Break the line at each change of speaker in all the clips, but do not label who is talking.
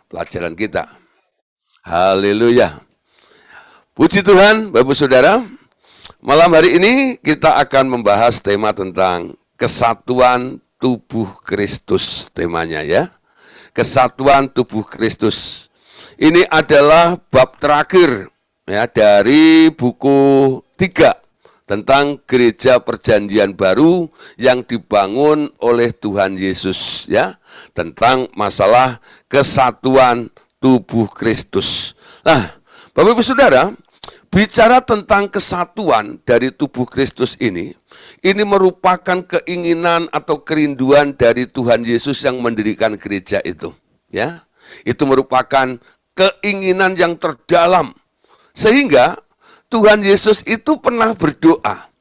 pelajaran kita. Haleluya. Puji Tuhan, Bapak Saudara. Malam hari ini kita akan membahas tema tentang kesatuan tubuh Kristus, temanya ya. Kesatuan tubuh Kristus. Ini adalah bab terakhir ya dari buku 3 tentang gereja perjanjian baru yang dibangun oleh Tuhan Yesus ya, tentang masalah kesatuan tubuh Kristus. Nah, Bapak Ibu Saudara, bicara tentang kesatuan dari tubuh Kristus ini merupakan keinginan atau kerinduan dari Tuhan Yesus yang mendirikan gereja itu ya. Itu merupakan keinginan yang terdalam, sehingga Tuhan Yesus itu pernah berdoa.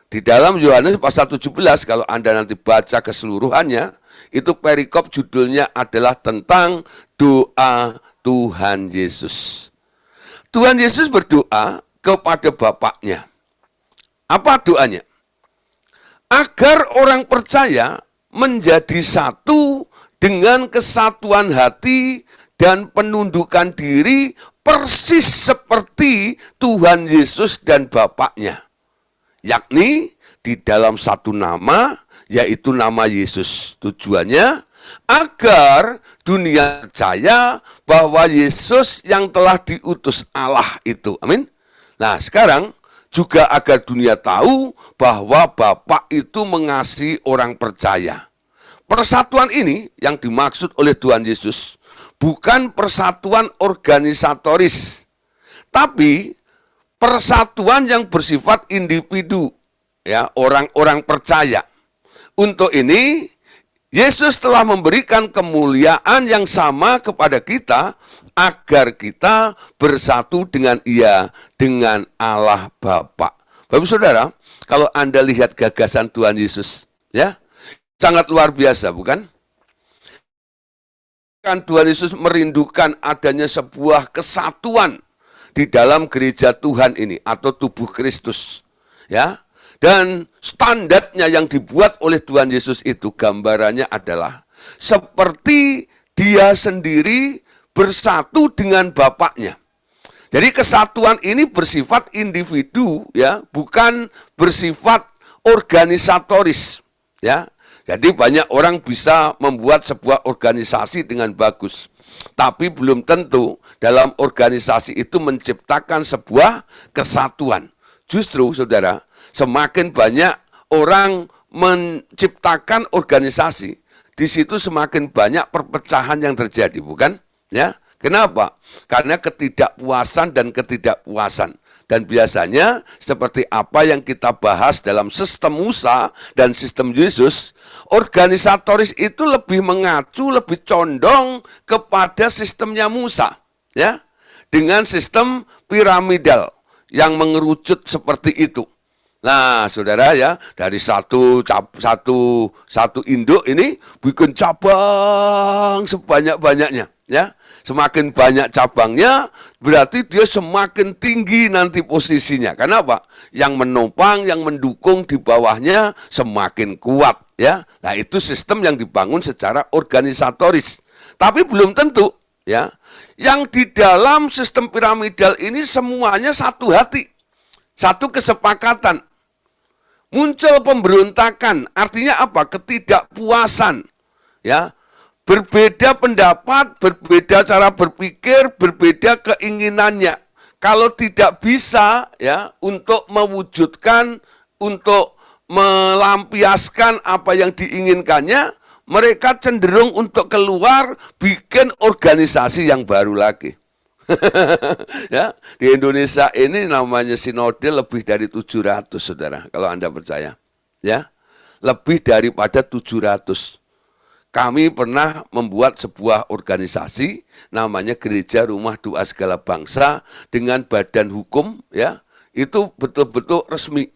Di dalam Yohanes pasal 17, kalau Anda nanti baca keseluruhannya, itu perikop judulnya adalah tentang doa Tuhan Yesus. Tuhan Yesus berdoa kepada Bapaknya. Apa doanya? Agar orang percaya menjadi satu dengan kesatuan hati dan penundukan diri persis seperti Tuhan Yesus dan Bapaknya, yakni di dalam satu nama, yaitu nama Yesus. Tujuannya agar dunia percaya bahwa Yesus yang telah diutus Allah itu. Amin. Nah, sekarang juga agar dunia tahu bahwa Bapa itu mengasihi orang percaya. Persatuan ini yang dimaksud oleh Tuhan Yesus bukan persatuan organisatoris, tapi persatuan yang bersifat individu, ya, orang-orang percaya. Untuk ini, Yesus telah memberikan kemuliaan yang sama kepada kita agar kita bersatu dengan Ia, dengan Allah Bapa. Bapak Saudara, kalau Anda lihat gagasan Tuhan Yesus, ya, sangat luar biasa, bukan? Kan Tuhan Yesus merindukan adanya sebuah kesatuan di dalam gereja Tuhan ini atau tubuh Kristus, ya. Dan standarnya yang dibuat oleh Tuhan Yesus itu gambarannya adalah seperti Dia sendiri bersatu dengan Bapaknya. Jadi kesatuan ini bersifat individu, ya, bukan bersifat organisatoris, ya. Jadi banyak orang bisa membuat sebuah organisasi dengan bagus, tapi belum tentu dalam organisasi itu menciptakan sebuah kesatuan. Justru, saudara, semakin banyak orang menciptakan organisasi, di situ semakin banyak perpecahan yang terjadi, bukan? Ya, kenapa? Karena ketidakpuasan dan ketidakpuasan. Dan biasanya seperti apa yang kita bahas dalam sistem Musa dan sistem Yesus, organisatoris itu lebih mengacu, lebih condong kepada sistemnya Musa, ya, dengan sistem piramidal yang mengerucut seperti itu. Nah, saudara ya, dari satu induk ini bikin cabang sebanyak-banyaknya, ya. Semakin banyak cabangnya, berarti dia semakin tinggi nanti posisinya. Kenapa? Yang menopang, yang mendukung di bawahnya semakin kuat, ya. Nah, itu sistem yang dibangun secara organisatoris. Tapi belum tentu, ya. Yang di dalam sistem piramidal ini semuanya satu hati, satu kesepakatan. Muncul pemberontakan, artinya apa? Ketidakpuasan, ya. Berbeda pendapat, berbeda cara berpikir, berbeda keinginannya. Kalau tidak bisa, ya, untuk mewujudkan, untuk melampiaskan apa yang diinginkannya, mereka cenderung untuk keluar bikin organisasi yang baru lagi. Ya, di Indonesia ini namanya sinode lebih dari 700, saudara, kalau Anda percaya, ya, lebih daripada 700. Kami pernah membuat sebuah organisasi namanya Gereja Rumah Doa Segala Bangsa dengan badan hukum, ya, itu betul-betul resmi,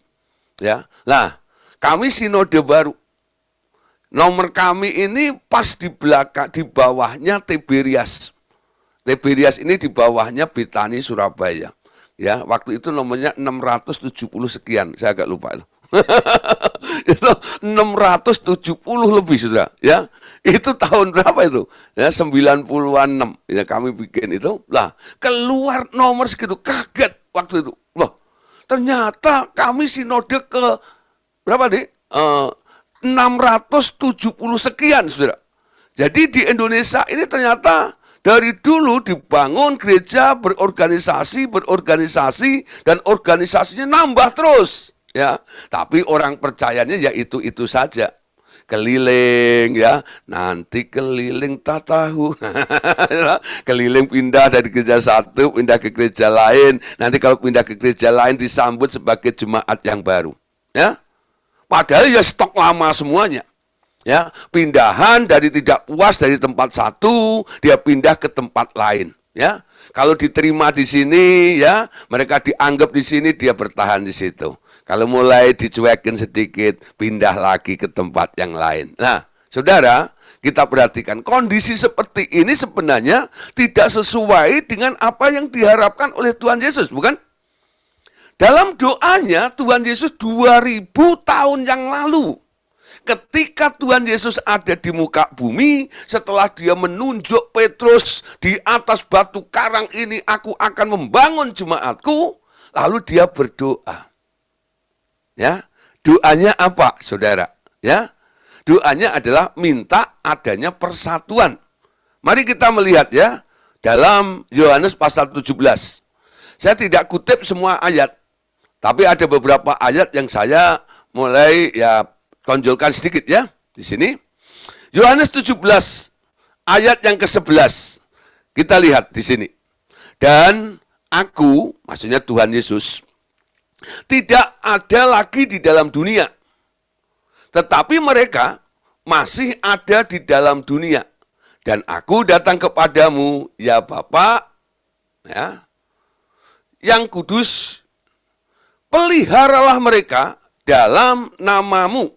ya. Nah, kami sinode baru. Nomor kami ini pas di belakang, di bawahnya Tiberias. Tiberias ini di bawahnya Betani Surabaya. Ya, waktu itu nomornya 670 sekian, saya agak lupa itu. Itu 670 lebih, saudara, ya. Itu tahun berapa itu? Ya, 90-an ya kami bikin itu. Lah, keluar nomor segitu, kaget waktu itu. Loh, ternyata kami sinode ke berapa nih? 670 sekian, Saudara. Jadi di Indonesia ini ternyata dari dulu dibangun gereja berorganisasi dan organisasinya nambah terus, ya. Tapi orang percayanya ya itu saja. Keliling ya, nanti keliling tak tahu. Keliling pindah dari gereja satu, pindah ke gereja lain. Nanti kalau pindah ke gereja lain disambut sebagai jemaat yang baru. Ya, padahal ya stok lama semuanya. Ya, pindahan dari tidak puas dari tempat satu, dia pindah ke tempat lain. Ya, kalau diterima di sini, ya mereka dianggap di sini, dia bertahan di situ. Kalau mulai dicuekin sedikit, pindah lagi ke tempat yang lain. Nah, saudara, kita perhatikan kondisi seperti ini sebenarnya tidak sesuai dengan apa yang diharapkan oleh Tuhan Yesus, bukan? Dalam doanya Tuhan Yesus 2000 tahun yang lalu, ketika Tuhan Yesus ada di muka bumi, setelah dia menunjuk Petrus di atas batu karang ini, aku akan membangun jemaatku, lalu dia berdoa. Ya, doanya apa, saudara? Ya, doanya adalah minta adanya persatuan. Mari kita melihat ya, dalam Yohanes pasal 17. Saya tidak kutip semua ayat, tapi ada beberapa ayat yang saya mulai ya tonjolkan sedikit ya di sini. Yohanes 17 ayat yang ke-11. Kita lihat di sini. Dan aku, maksudnya Tuhan Yesus, tidak ada lagi di dalam dunia, tetapi mereka masih ada di dalam dunia. Dan aku datang kepadamu, ya Bapa, ya, yang kudus, peliharalah mereka dalam namamu,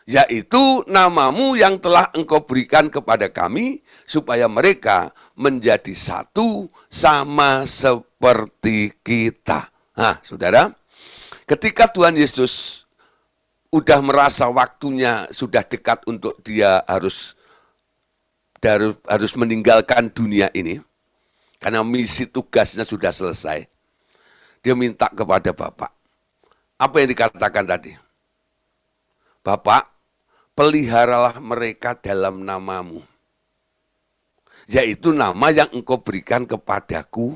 yaitu namamu yang telah engkau berikan kepada kami, supaya mereka menjadi satu sama seperti kita. Nah, saudara, ketika Tuhan Yesus udah merasa waktunya sudah dekat untuk dia harus meninggalkan dunia ini, karena misi tugasnya sudah selesai, dia minta kepada Bapa. Apa yang dikatakan tadi? Bapa, peliharalah mereka dalam namamu, yaitu nama yang engkau berikan kepadaku,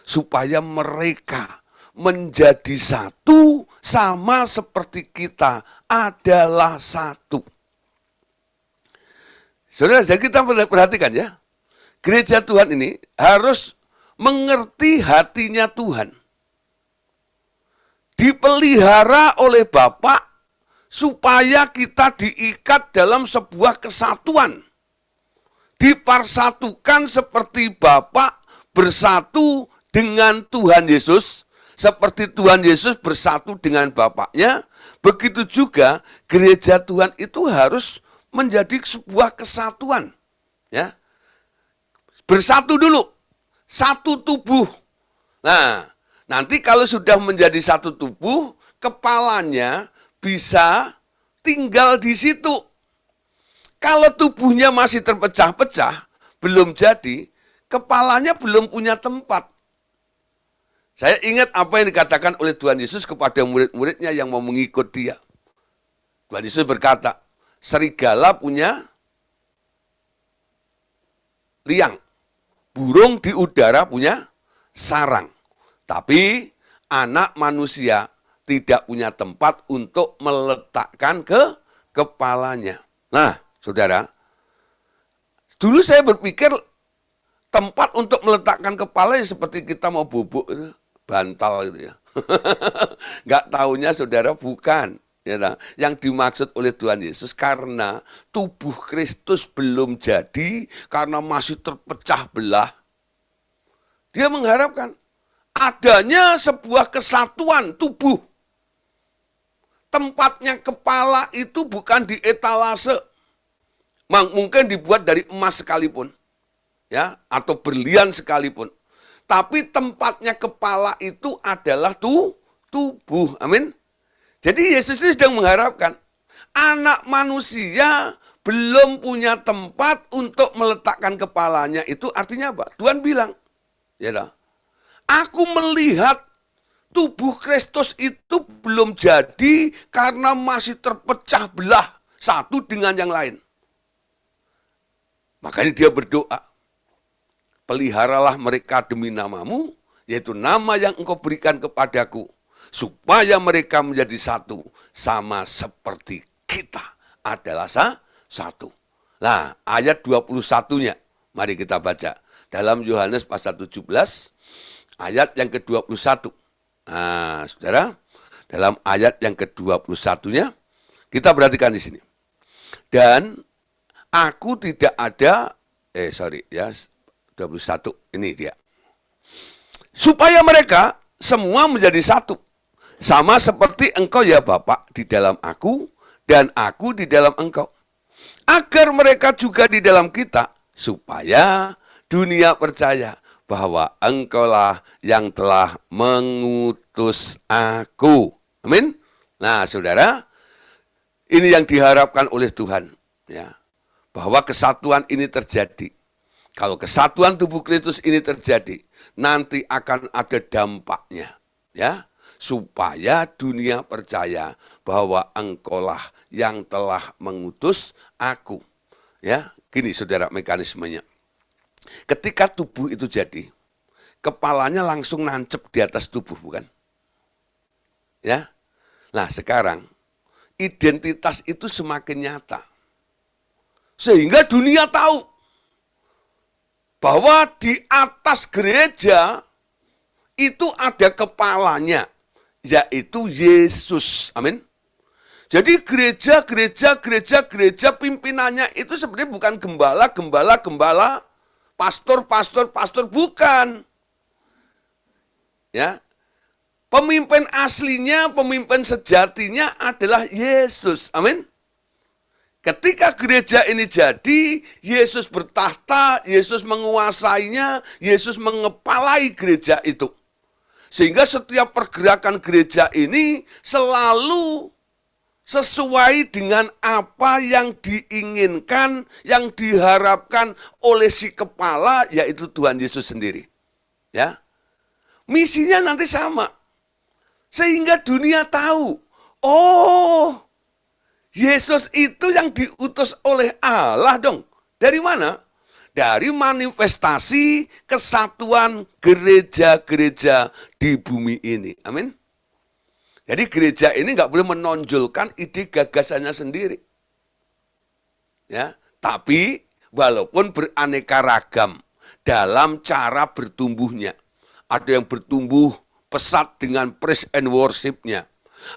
supaya mereka menjadi satu sama seperti kita adalah satu. Saudara, jadi kita perhatikan ya, gereja Tuhan ini harus mengerti hatinya Tuhan. Dipelihara oleh Bapa supaya kita diikat dalam sebuah kesatuan. Dipersatukan seperti Bapa bersatu dengan Tuhan Yesus, seperti Tuhan Yesus bersatu dengan Bapaknya, begitu juga gereja Tuhan itu harus menjadi sebuah kesatuan. Ya, bersatu dulu, satu tubuh. Nah, nanti kalau sudah menjadi satu tubuh, kepalanya bisa tinggal di situ. Kalau tubuhnya masih terpecah-pecah, belum jadi, kepalanya belum punya tempat. Saya ingat apa yang dikatakan oleh Tuhan Yesus kepada murid-muridnya yang mau mengikut dia. Tuhan Yesus berkata, serigala punya liang, burung di udara punya sarang. Tapi anak manusia tidak punya tempat untuk meletakkan ke kepalanya. Nah, saudara, dulu saya berpikir tempat untuk meletakkan kepala ya seperti kita mau bubuk itu, bantal gitu ya. Nggak taunya saudara bukan. Ya, yang dimaksud oleh Tuhan Yesus karena tubuh Kristus belum jadi, karena masih terpecah belah. Dia mengharapkan adanya sebuah kesatuan tubuh. Tempatnya kepala itu bukan di etalase. Mungkin dibuat dari emas sekalipun, ya, atau berlian sekalipun. Tapi tempatnya kepala itu adalah tubuh. Amin. Jadi Yesus itu sedang mengharapkan anak manusia belum punya tempat untuk meletakkan kepalanya, itu artinya apa? Tuhan bilang, ya lah, aku melihat tubuh Kristus itu belum jadi karena masih terpecah belah satu dengan yang lain. Makanya dia berdoa, peliharalah mereka demi namamu, yaitu nama yang engkau berikan kepadaku, supaya mereka menjadi satu, sama seperti kita adalah satu. Nah, ayat 21-nya, mari kita baca. Dalam Yohanes pasal 17, ayat yang ke-21. Nah, saudara, dalam ayat yang ke-21-nya, kita perhatikan di sini. Dan aku tidak ada, 21, ini dia. Supaya mereka semua menjadi satu. Sama seperti engkau ya Bapa di dalam aku, dan aku di dalam engkau. Agar mereka juga di dalam kita, supaya dunia percaya bahwa engkaulah yang telah mengutus aku. Amin. Nah, saudara, ini yang diharapkan oleh Tuhan, ya, bahwa kesatuan ini terjadi. Kalau kesatuan tubuh Kristus ini terjadi, nanti akan ada dampaknya, ya, supaya dunia percaya bahwa engkaulah yang telah mengutus aku. Ya, gini saudara mekanismenya. Ketika tubuh itu jadi, kepalanya langsung nancep di atas tubuh, bukan? Ya. Nah, sekarang identitas itu semakin nyata. Sehingga dunia tahu bahwa di atas gereja itu ada kepalanya, yaitu Yesus. Amin. Jadi gereja pimpinannya itu sebenarnya bukan gembala, pastor, bukan. Ya. Pemimpin aslinya, pemimpin sejatinya adalah Yesus. Amin. Ketika gereja ini jadi, Yesus bertahta, Yesus menguasainya, Yesus mengepalai gereja itu. Sehingga setiap pergerakan gereja ini selalu sesuai dengan apa yang diinginkan, yang diharapkan oleh si kepala, yaitu Tuhan Yesus sendiri. Ya, misinya nanti sama. Sehingga dunia tahu, oh, Yesus itu yang diutus oleh Allah dong. Dari mana? Dari manifestasi kesatuan gereja-gereja di bumi ini. Amin. Jadi gereja ini nggak boleh menonjolkan ide gagasannya sendiri. Ya, tapi walaupun beraneka ragam dalam cara bertumbuhnya. Ada yang bertumbuh pesat dengan praise and worship-nya.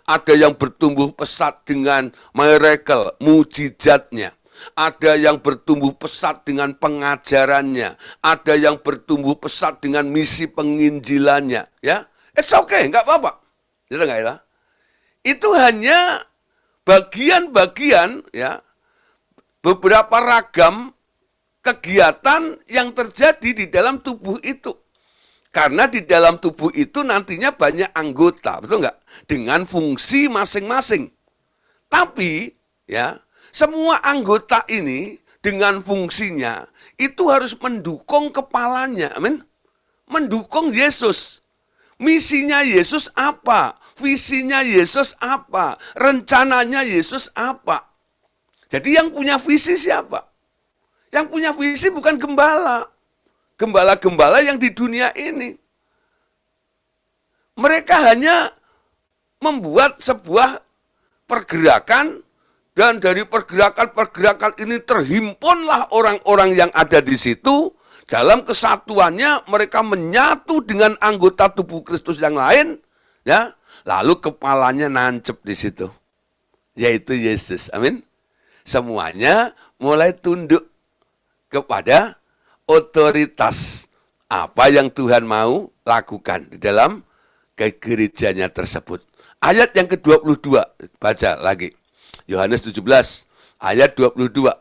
Ada yang bertumbuh pesat dengan miracle, mujizatnya. Ada yang bertumbuh pesat dengan pengajarannya. Ada yang bertumbuh pesat dengan misi penginjilannya. Ya, it's okay, nggak apa-apa. Gitu nggak ya? Itu hanya bagian-bagian, ya, beberapa ragam kegiatan yang terjadi di dalam tubuh itu. Karena di dalam tubuh itu nantinya banyak anggota, betul nggak? Dengan fungsi masing-masing. Tapi, ya, semua anggota ini dengan fungsinya itu harus mendukung kepalanya, amin. Mendukung Yesus. Misinya Yesus apa? Visinya Yesus apa? Rencananya Yesus apa? Jadi yang punya visi siapa? Yang punya visi bukan gembala. Gembala-gembala yang di dunia ini. Mereka hanya membuat sebuah pergerakan, dan dari pergerakan-pergerakan ini terhimpunlah orang-orang yang ada di situ. Dalam kesatuannya mereka menyatu dengan anggota tubuh Kristus yang lain, ya. Lalu kepalanya nancep di situ, yaitu Yesus. Amin. Semuanya mulai tunduk kepada otoritas apa yang Tuhan mau lakukan di dalam gerejanya tersebut. Ayat yang ke-22, baca lagi. Yohanes 17, ayat 22.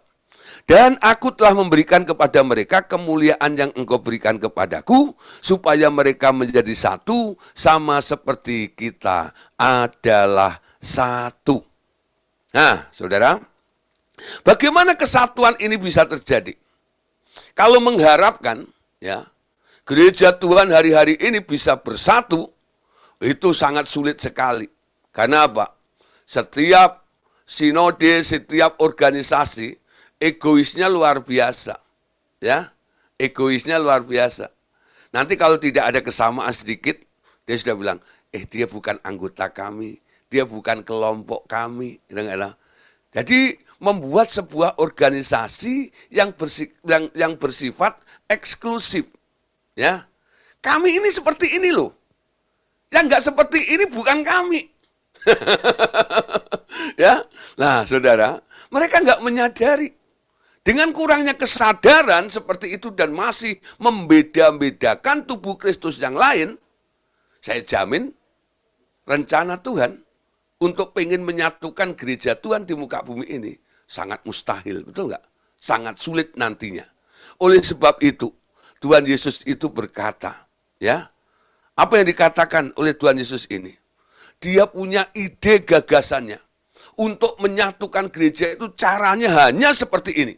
Dan aku telah memberikan kepada mereka kemuliaan yang engkau berikan kepadaku, supaya mereka menjadi satu, sama seperti kita adalah satu. Nah, saudara, Bagaimana kesatuan ini bisa terjadi? Kalau mengharapkan ya gereja Tuhan hari-hari ini bisa bersatu, itu sangat sulit sekali. Karena apa? Setiap sinode, setiap organisasi egoisnya luar biasa. Ya, egoisnya luar biasa. Nanti kalau tidak ada kesamaan sedikit, dia sudah bilang, dia bukan anggota kami, dia bukan kelompok kami. Jadi membuat sebuah organisasi yang bersifat eksklusif. Ya, kami ini seperti ini loh. Yang nggak seperti ini bukan kami. Ya, nah saudara, mereka nggak menyadari. Dengan kurangnya kesadaran seperti itu dan masih membeda-bedakan tubuh Kristus yang lain, saya jamin rencana Tuhan untuk pengen menyatukan gereja Tuhan di muka bumi ini sangat mustahil, betul nggak? Sangat sulit nantinya. Oleh sebab itu, Tuhan Yesus itu berkata, ya, apa yang dikatakan oleh Tuhan Yesus ini? Dia punya ide gagasannya untuk menyatukan gereja itu caranya hanya seperti ini.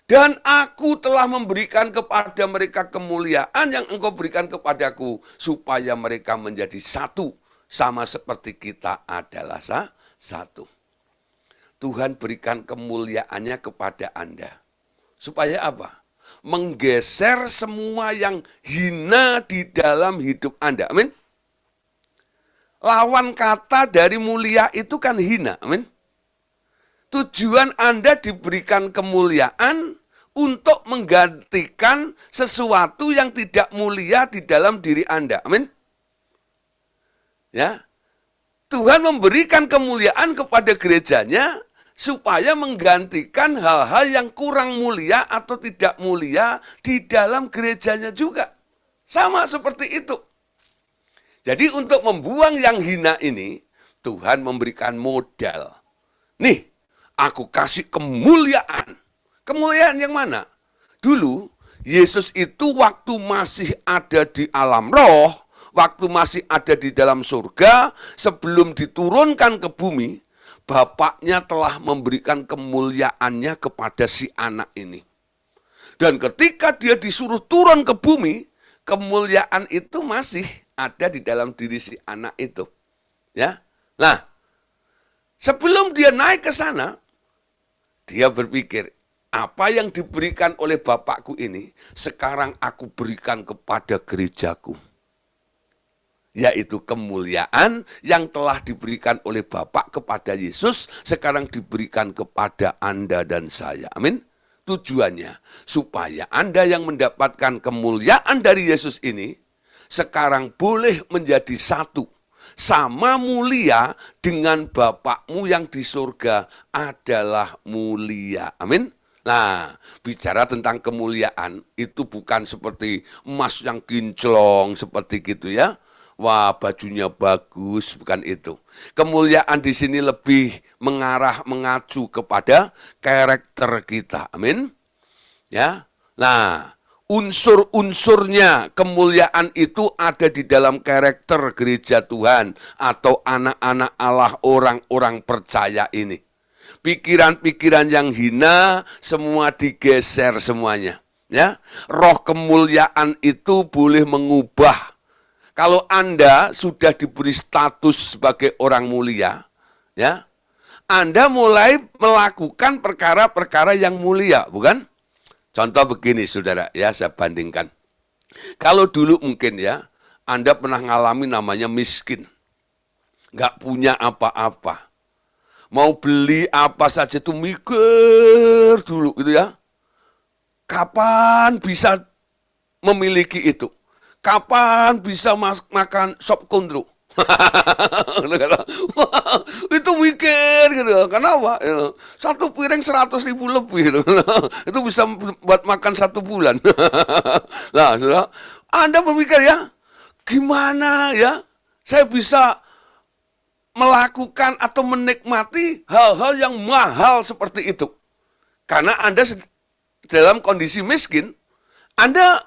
Dan aku telah memberikan kepada mereka kemuliaan yang engkau berikan kepadaku, supaya mereka menjadi satu, sama seperti kita adalah satu. Tuhan berikan kemuliaannya kepada Anda. Supaya apa? Menggeser semua yang hina di dalam hidup Anda. Amin. Lawan kata dari mulia itu kan hina. Amin. Tujuan Anda diberikan kemuliaan untuk menggantikan sesuatu yang tidak mulia di dalam diri Anda. Amin. Ya. Tuhan memberikan kemuliaan kepada gerejanya supaya menggantikan hal-hal yang kurang mulia atau tidak mulia di dalam gerejanya juga. Sama seperti itu. Jadi untuk membuang yang hina ini, Tuhan memberikan modal. Nih, aku kasih kemuliaan. Kemuliaan yang mana? Dulu, Yesus itu waktu masih ada di alam roh, waktu masih ada di dalam surga, sebelum diturunkan ke bumi, Bapaknya telah memberikan kemuliaannya kepada si anak ini. Dan ketika dia disuruh turun ke bumi, kemuliaan itu masih ada di dalam diri si anak itu. Ya. Nah, sebelum dia naik ke sana, dia berpikir, apa yang diberikan oleh Bapakku ini, sekarang aku berikan kepada gerejaku. Yaitu kemuliaan yang telah diberikan oleh Bapak kepada Yesus, sekarang diberikan kepada Anda dan saya. Amin. Tujuannya, supaya Anda yang mendapatkan kemuliaan dari Yesus ini, sekarang boleh menjadi satu. Sama mulia dengan Bapakmu yang di surga adalah mulia. Amin. Nah, bicara tentang kemuliaan, itu bukan seperti emas yang kinclong, seperti gitu ya. Wah, bajunya bagus, bukan itu. Kemuliaan di sini lebih mengacu kepada karakter kita. Amin. Ya. Nah, unsur-unsurnya kemuliaan itu ada di dalam karakter gereja Tuhan atau anak-anak Allah, orang-orang percaya ini. Pikiran-pikiran yang hina semua digeser semuanya. Ya, roh kemuliaan itu boleh mengubah. Kalau Anda sudah diberi status sebagai orang mulia, ya, Anda mulai melakukan perkara-perkara yang mulia, bukan? Contoh begini, saudara, ya, saya bandingkan. Kalau dulu mungkin ya, Anda pernah ngalami namanya miskin, nggak punya apa-apa, mau beli apa saja itu mikir dulu, gitu ya. Kapan bisa memiliki itu? Kapan bisa makan sop kondro? Itu mikir gitu. Kenapa? Satu piring 100.000 lebih. Itu bisa buat makan 1 bulan. Nah, saudara, Anda berpikir ya, gimana ya saya bisa melakukan atau menikmati hal-hal yang mahal seperti itu? Karena Anda dalam kondisi miskin, Anda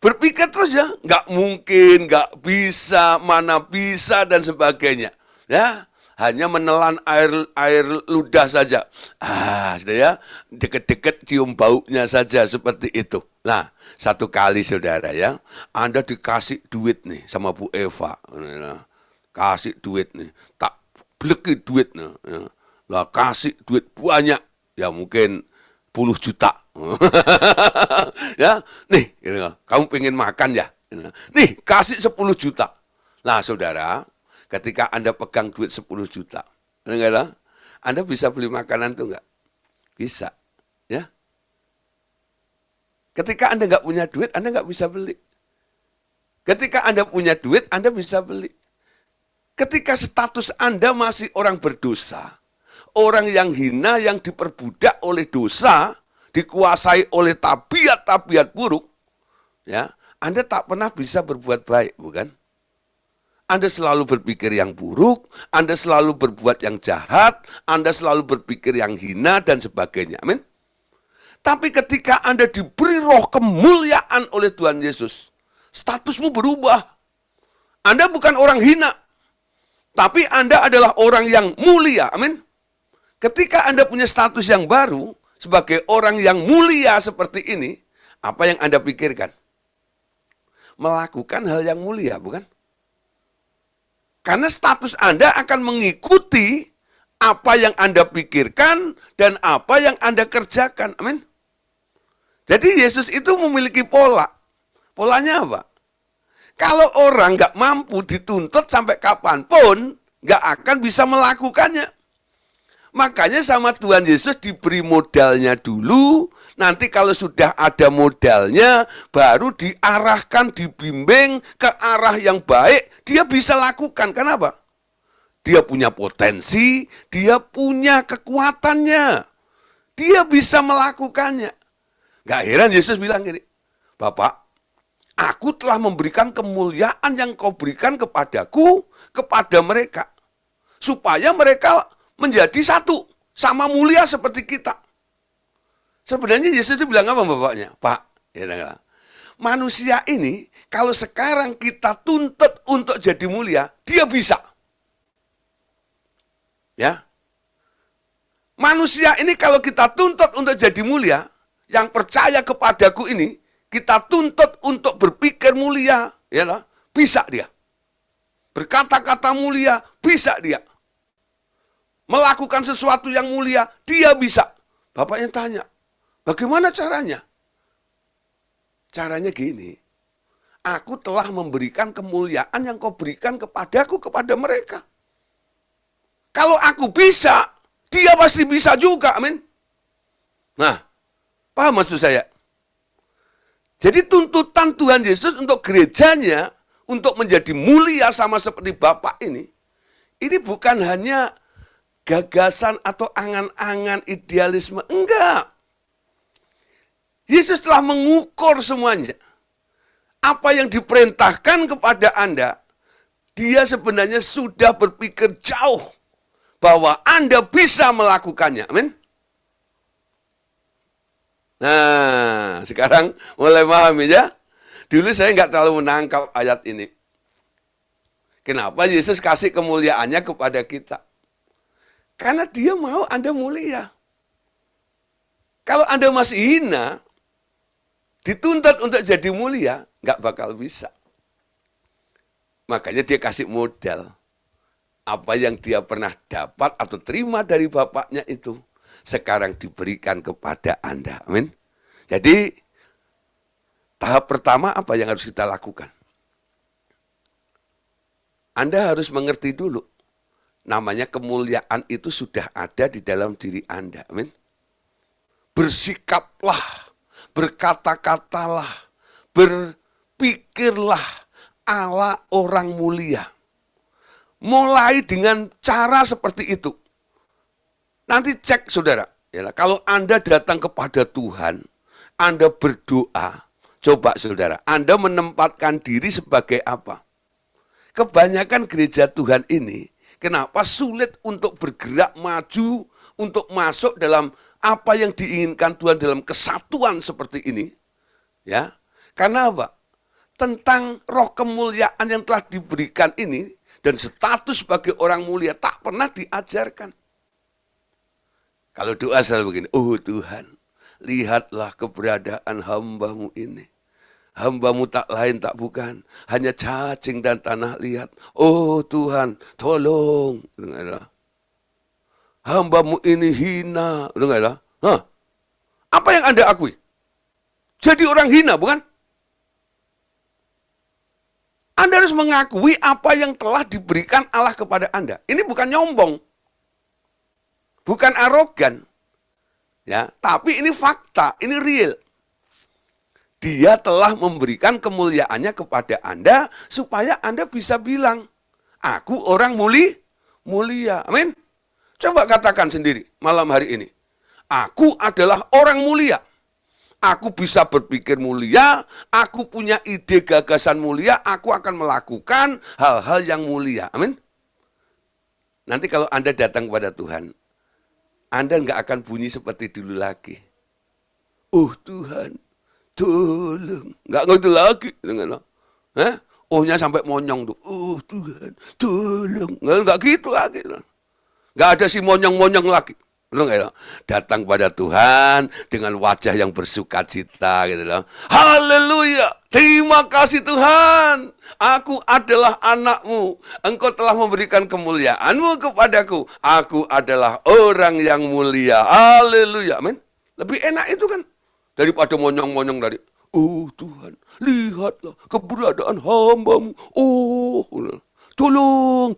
berpikir terus ya, nggak mungkin, nggak bisa, mana bisa, dan sebagainya. Ya, hanya menelan air ludah saja. Saudara ya, deket-deket cium baunya saja seperti itu. Nah, satu kali saudara ya, Anda dikasih duit nih sama Bu Eva. Kasih duit nih, tak bleki duit nih. Lah kasih duit banyak, ya mungkin puluh juta. Ya, nih, kamu pengen makan ya? Nih, kasih 10 juta. Nah, saudara, ketika Anda pegang duit 10 juta, Anda bisa beli makanan tuh enggak? Bisa, ya. Ketika Anda nggak punya duit, Anda nggak bisa beli. Ketika Anda punya duit, Anda bisa beli. Ketika status Anda masih orang berdosa, orang yang hina, yang diperbudak oleh dosa, dikuasai oleh tabiat-tabiat buruk, ya, Anda tak pernah bisa berbuat baik, bukan? Anda selalu berpikir yang buruk, Anda selalu berbuat yang jahat, Anda selalu berpikir yang hina, dan sebagainya. Amin. Tapi ketika Anda diberi roh kemuliaan oleh Tuhan Yesus, statusmu berubah. Anda bukan orang hina, tapi Anda adalah orang yang mulia. Amin. Ketika Anda punya status yang baru, sebagai orang yang mulia seperti ini, apa yang Anda pikirkan? Melakukan hal yang mulia, bukan? Karena status Anda akan mengikuti apa yang Anda pikirkan dan apa yang Anda kerjakan. Amin. Jadi Yesus itu memiliki pola. Polanya apa? Kalau orang nggak mampu dituntut sampai kapanpun, nggak akan bisa melakukannya. Makanya sama Tuhan Yesus diberi modalnya dulu, nanti kalau sudah ada modalnya, baru diarahkan, dibimbing ke arah yang baik, dia bisa lakukan. Kenapa? Dia punya potensi, dia punya kekuatannya. Dia bisa melakukannya. Gak heran Yesus bilang gini, Bapak, aku telah memberikan kemuliaan yang kau berikan kepadaku, kepada mereka. Supaya mereka menjadi satu, sama mulia seperti kita. Sebenarnya Yesus itu bilang apa bapaknya? Pak, ya, manusia ini kalau sekarang kita tuntut untuk jadi mulia, dia bisa. Ya. Manusia ini kalau kita tuntut untuk jadi mulia, yang percaya kepadaku ini, kita tuntut untuk berpikir mulia, ya lah, bisa dia. Berkata-kata mulia, bisa dia. Melakukan sesuatu yang mulia, dia bisa. Bapaknya tanya, bagaimana caranya? Caranya gini, aku telah memberikan kemuliaan yang kau berikan kepadaku, kepada mereka. Kalau aku bisa, dia pasti bisa juga, amin. Nah, paham maksud saya? Jadi tuntutan Tuhan Yesus untuk gerejanya, untuk menjadi mulia sama seperti Bapak ini bukan hanya gagasan atau angan-angan idealisme, enggak. Yesus telah mengukur semuanya. Apa yang diperintahkan kepada Anda, dia sebenarnya sudah berpikir jauh bahwa Anda bisa melakukannya, amin. Nah, sekarang mulai memahami ya. Dulu saya nggak terlalu menangkap ayat ini. Kenapa Yesus kasih kemuliaannya kepada kita? Karena dia mau Anda mulia. Kalau Anda masih hina, dituntut untuk jadi mulia, nggak bakal bisa. Makanya dia kasih modal. Apa yang dia pernah dapat atau terima dari Bapaknya itu, sekarang diberikan kepada Anda. Amin. Jadi, tahap pertama apa yang harus kita lakukan? Anda harus mengerti dulu. Namanya kemuliaan itu sudah ada di dalam diri Anda. Amin. Bersikaplah, berkata-katalah, berpikirlah ala orang mulia. Mulai dengan cara seperti itu. Nanti cek saudara, ya, kalau Anda datang kepada Tuhan, Anda berdoa, coba saudara, Anda menempatkan diri sebagai apa? Kebanyakan gereja Tuhan ini, kenapa sulit untuk bergerak maju, untuk masuk dalam apa yang diinginkan Tuhan dalam kesatuan seperti ini? Ya, karena apa? Tentang roh kemuliaan yang telah diberikan ini, dan status sebagai orang mulia tak pernah diajarkan. Kalau doa selalu begini, oh Tuhan, lihatlah keberadaan hamba-Mu ini. Hamba-Mu tak lain tak bukan, hanya cacing dan tanah liat. Oh Tuhan, tolong. Hamba-Mu ini hina. Apa yang Anda akui? Jadi orang hina, bukan? Anda harus mengakui apa yang telah diberikan Allah kepada Anda. Ini bukan nyombong. Bukan arogan. Ya, tapi ini fakta, ini real. Dia telah memberikan kemuliaannya kepada Anda supaya Anda bisa bilang, aku orang mulia. Amin. Coba katakan sendiri malam hari ini. Aku adalah orang mulia. Aku bisa berpikir mulia, aku punya ide gagasan mulia, aku akan melakukan hal-hal yang mulia. Amin. Nanti kalau Anda datang kepada Tuhan, Anda nggak akan bunyi seperti dulu lagi. Oh Tuhan, tolong. Nggak gitu lagi. Oh-nya sampai monyong tuh. Oh Tuhan, tolong. Nggak gitu lagi. Nggak ada si monyong-monyong lagi. Datang pada Tuhan dengan wajah yang bersukacita gitu loh. Haleluya. Terima kasih Tuhan. Aku adalah anak-Mu. Engkau telah memberikan kemuliaan-Mu kepadaku. Aku adalah orang yang mulia. Haleluya. Amin. Lebih enak itu kan daripada monyong-monyong tadi. Oh Tuhan, lihatlah keberadaan hamba-Mu. Oh, tolong.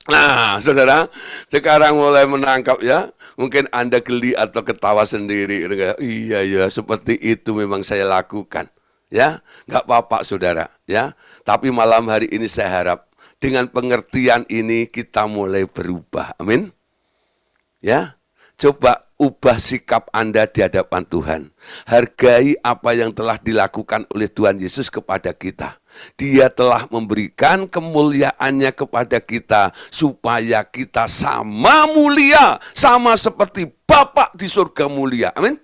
Nah, saudara, sekarang mulai menangkap ya. Mungkin Anda geli atau ketawa sendiri. Iya ya, seperti itu memang saya lakukan. Ya, nggak apa-apa saudara. Ya, tapi malam hari ini saya harap dengan pengertian ini kita mulai berubah. Amin. Ya, coba ubah sikap Anda di hadapan Tuhan. Hargai apa yang telah dilakukan oleh Tuhan Yesus kepada kita. Dia telah memberikan kemuliaannya kepada kita supaya kita sama mulia, sama seperti Bapa di surga mulia. Amin.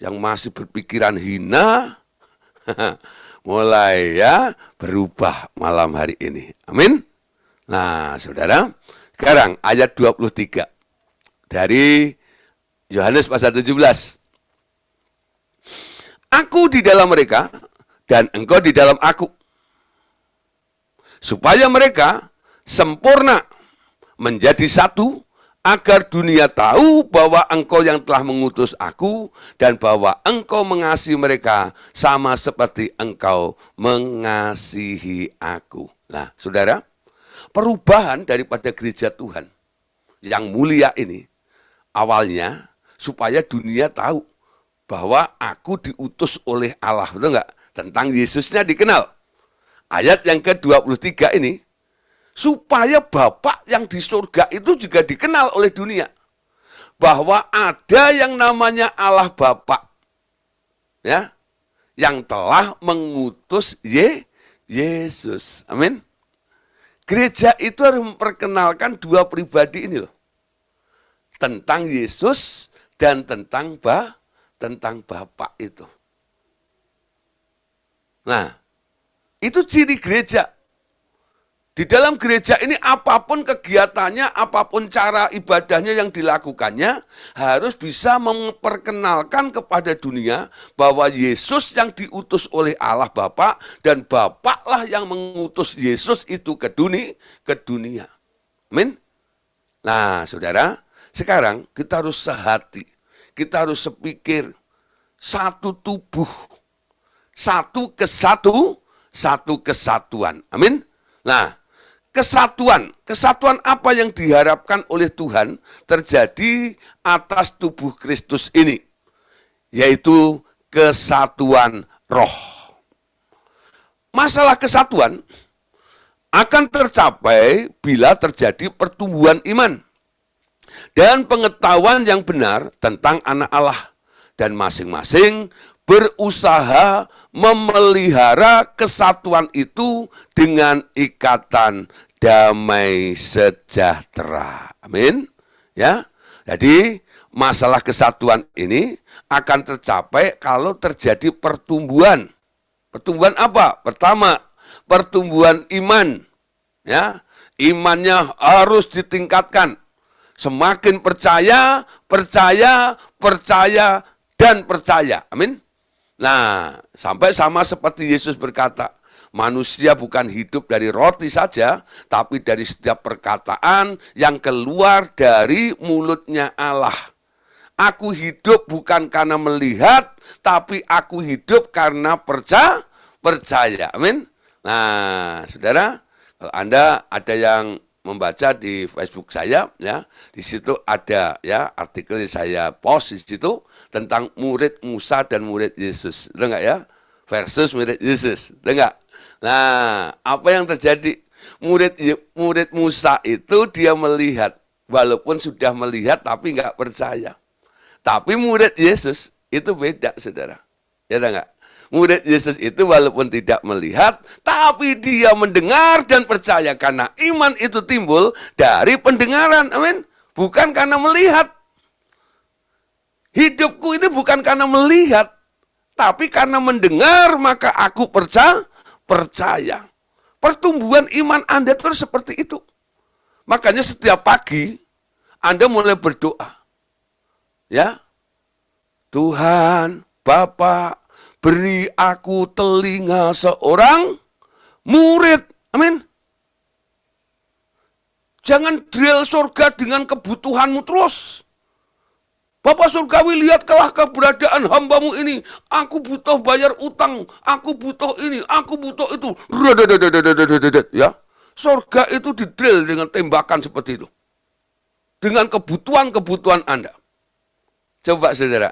Yang masih berpikiran hina, mulai ya berubah malam hari ini. Amin. Nah, saudara, sekarang ayat 23 dari Yohanes pasal 17. Aku di dalam mereka, dan engkau di dalam aku. Supaya mereka sempurna menjadi satu, agar dunia tahu bahwa engkau yang telah mengutus aku, dan bahwa engkau mengasihi mereka sama seperti engkau mengasihi aku. Nah, saudara, perubahan daripada gereja Tuhan yang mulia ini, awalnya supaya dunia tahu bahwa aku diutus oleh Allah, betul enggak? Tentang Yesusnya dikenal. Ayat yang ke-23 ini, supaya Bapa yang di surga itu juga dikenal oleh dunia. Bahwa ada yang namanya Allah Bapa, ya, yang telah mengutus Yesus. Amin. Gereja itu harus memperkenalkan dua pribadi ini loh. Tentang Yesus dan tentang Bapa itu. Nah, itu ciri gereja. Di dalam gereja ini apapun kegiatannya, apapun cara ibadahnya yang dilakukannya, harus bisa memperkenalkan kepada dunia bahwa Yesus yang diutus oleh Allah Bapa dan Bapa lah yang mengutus Yesus itu ke dunia. Amin. Nah, saudara, sekarang kita harus sehati. Kita harus sepikir, satu tubuh, satu kesatuan. Amin. Nah, kesatuan apa yang diharapkan oleh Tuhan terjadi atas tubuh Kristus ini, yaitu kesatuan roh. Masalah kesatuan akan tercapai bila terjadi pertumbuhan iman dan pengetahuan yang benar tentang anak Allah. Dan masing-masing berusaha memelihara kesatuan itu dengan ikatan damai sejahtera. Amin. Ya. Jadi masalah kesatuan ini akan tercapai kalau terjadi pertumbuhan. Pertumbuhan apa? Pertama, pertumbuhan iman. Ya, imannya harus ditingkatkan. Semakin percaya, percaya, percaya, dan percaya. Amin. Nah, sampai sama seperti Yesus berkata, manusia bukan hidup dari roti saja, tapi dari setiap perkataan yang keluar dari mulutnya Allah. Aku hidup bukan karena melihat, tapi aku hidup karena percaya. Amin. Nah, saudara, kalau Anda ada yang membaca di Facebook saya, ya, di situ ada ya artikel yang saya post di situ tentang murid Musa dan murid Yesus, udah enggak ya? Versus murid Yesus, udah enggak? Nah, apa yang terjadi? Murid Musa itu dia melihat, walaupun sudah melihat tapi enggak percaya. Tapi murid Yesus itu beda, saudara. Ya enggak? Murid Yesus itu walaupun tidak melihat, tapi dia mendengar dan percaya. Karena iman itu timbul dari pendengaran. Amin. Bukan karena melihat. Hidupku itu bukan karena melihat, tapi karena mendengar, maka aku percaya. Pertumbuhan iman Anda terus seperti itu. Makanya setiap pagi, Anda mulai berdoa. Ya, Tuhan, Bapa, beri aku telinga seorang murid. Amin. Jangan drill surga dengan kebutuhanmu terus. Bapak surgawi, lihatlah keberadaan hambamu ini. Aku butuh bayar utang. Aku butuh ini. Aku butuh itu. Ya, surga itu didrill dengan tembakan seperti itu. Dengan kebutuhan-kebutuhan Anda. Coba saudara,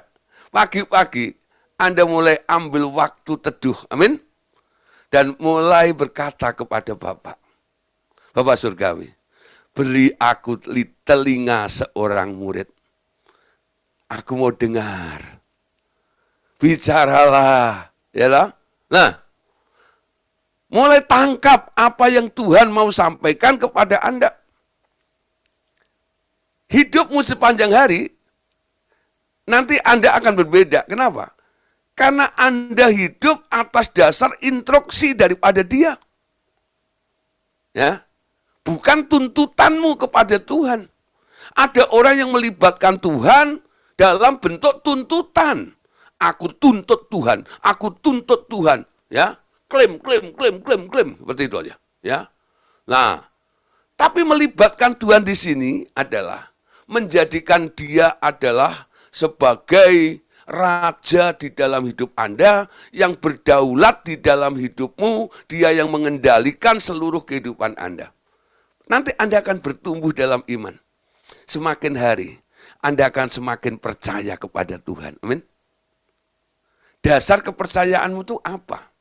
pagi-pagi Anda mulai ambil waktu teduh, amin. Dan mulai berkata kepada Bapak, Bapak surgawi, beri aku telinga seorang murid. Aku mau dengar. Bicaralah, ya lah. Nah, mulai tangkap apa yang Tuhan mau sampaikan kepada Anda. Hidupmu sepanjang hari, nanti Anda akan berbeda. Kenapa? Karena Anda hidup atas dasar instruksi daripada Dia. Ya, bukan tuntutanmu kepada Tuhan. Ada orang yang melibatkan Tuhan dalam bentuk tuntutan. Aku tuntut Tuhan, aku tuntut Tuhan. Ya, klaim. Seperti itu aja. Ya, nah, tapi melibatkan Tuhan di sini adalah menjadikan Dia adalah sebagai raja di dalam hidup Anda, yang berdaulat di dalam hidupmu, Dia yang mengendalikan seluruh kehidupan Anda. Nanti Anda akan bertumbuh dalam iman. Semakin hari, Anda akan semakin percaya kepada Tuhan. Amin. Dasar kepercayaanmu itu apa?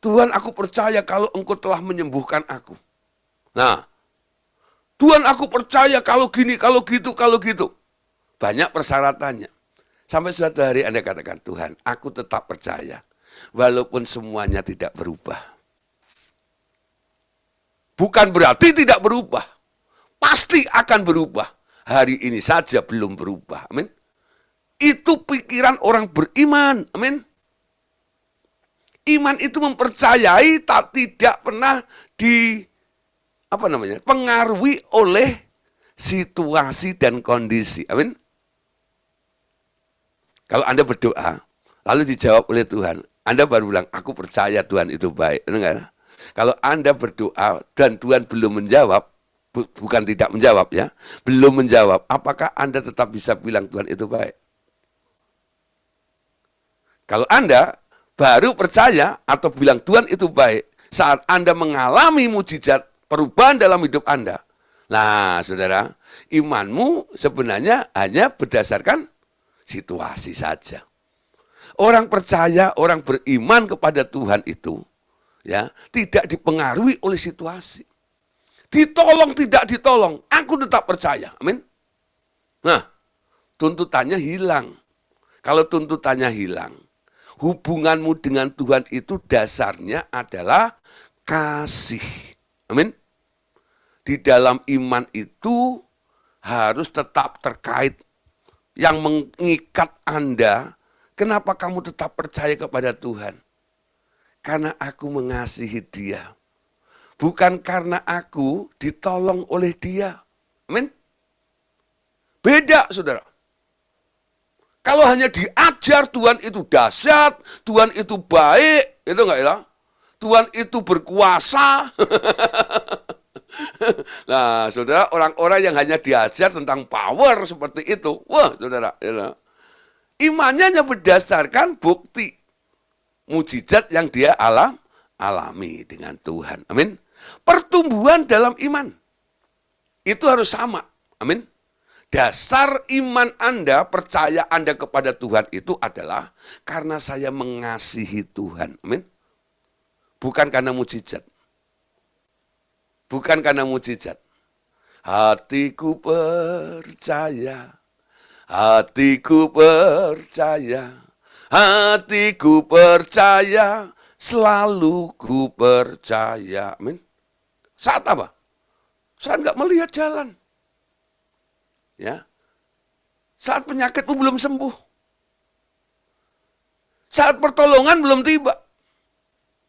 Tuhan, aku percaya kalau Engkau telah menyembuhkan aku. Nah, Tuhan, aku percaya kalau gini, kalau gitu. Banyak persyaratannya. Sampai suatu hari Anda katakan, Tuhan, aku tetap percaya. Walaupun semuanya tidak berubah. Bukan berarti tidak berubah. Pasti akan berubah. Hari ini saja belum berubah. Amin. Itu pikiran orang beriman. Amin. Iman itu mempercayai, tak tidak pernah pengaruhi oleh situasi dan kondisi. Amin. Kalau Anda berdoa, lalu dijawab oleh Tuhan, Anda baru bilang, aku percaya Tuhan itu baik. Enggak? Kalau Anda berdoa dan Tuhan belum menjawab, bukan tidak menjawab ya, belum menjawab, apakah Anda tetap bisa bilang Tuhan itu baik? Kalau Anda baru percaya atau bilang Tuhan itu baik, saat Anda mengalami mujizat perubahan dalam hidup Anda. Nah, saudara, imanmu sebenarnya hanya berdasarkan situasi saja. Orang percaya, orang beriman kepada Tuhan itu, ya, tidak dipengaruhi oleh situasi. Ditolong, tidak ditolong, aku tetap percaya. Amin. Nah, tuntutannya hilang. Kalau tuntutannya hilang, hubunganmu dengan Tuhan itu dasarnya adalah kasih. Amin. Di dalam iman itu harus tetap terkait yang mengikat Anda, kenapa kamu tetap percaya kepada Tuhan? Karena aku mengasihi dia. Bukan karena aku ditolong oleh dia. Amin. Beda, saudara. Kalau hanya diajar Tuhan itu dahsyat, Tuhan itu baik, itu enggak ya? Tuhan itu berkuasa. Nah, saudara, orang-orang yang hanya diajar tentang power seperti itu, wah, saudara, ya, imannya hanya berdasarkan bukti mujizat yang dia alami dengan Tuhan. Amin. Pertumbuhan dalam iman itu harus sama. Amin. Dasar iman Anda, percaya Anda kepada Tuhan itu adalah karena saya mengasihi Tuhan. Amin. Bukan karena mujizat. Bukan karena mujizat. Hatiku percaya. Hatiku percaya. Hatiku percaya. Selalu ku percaya. Amin. Saat apa? Saat nggak melihat jalan. Ya. Saat penyakitmu belum sembuh. Saat pertolongan belum tiba.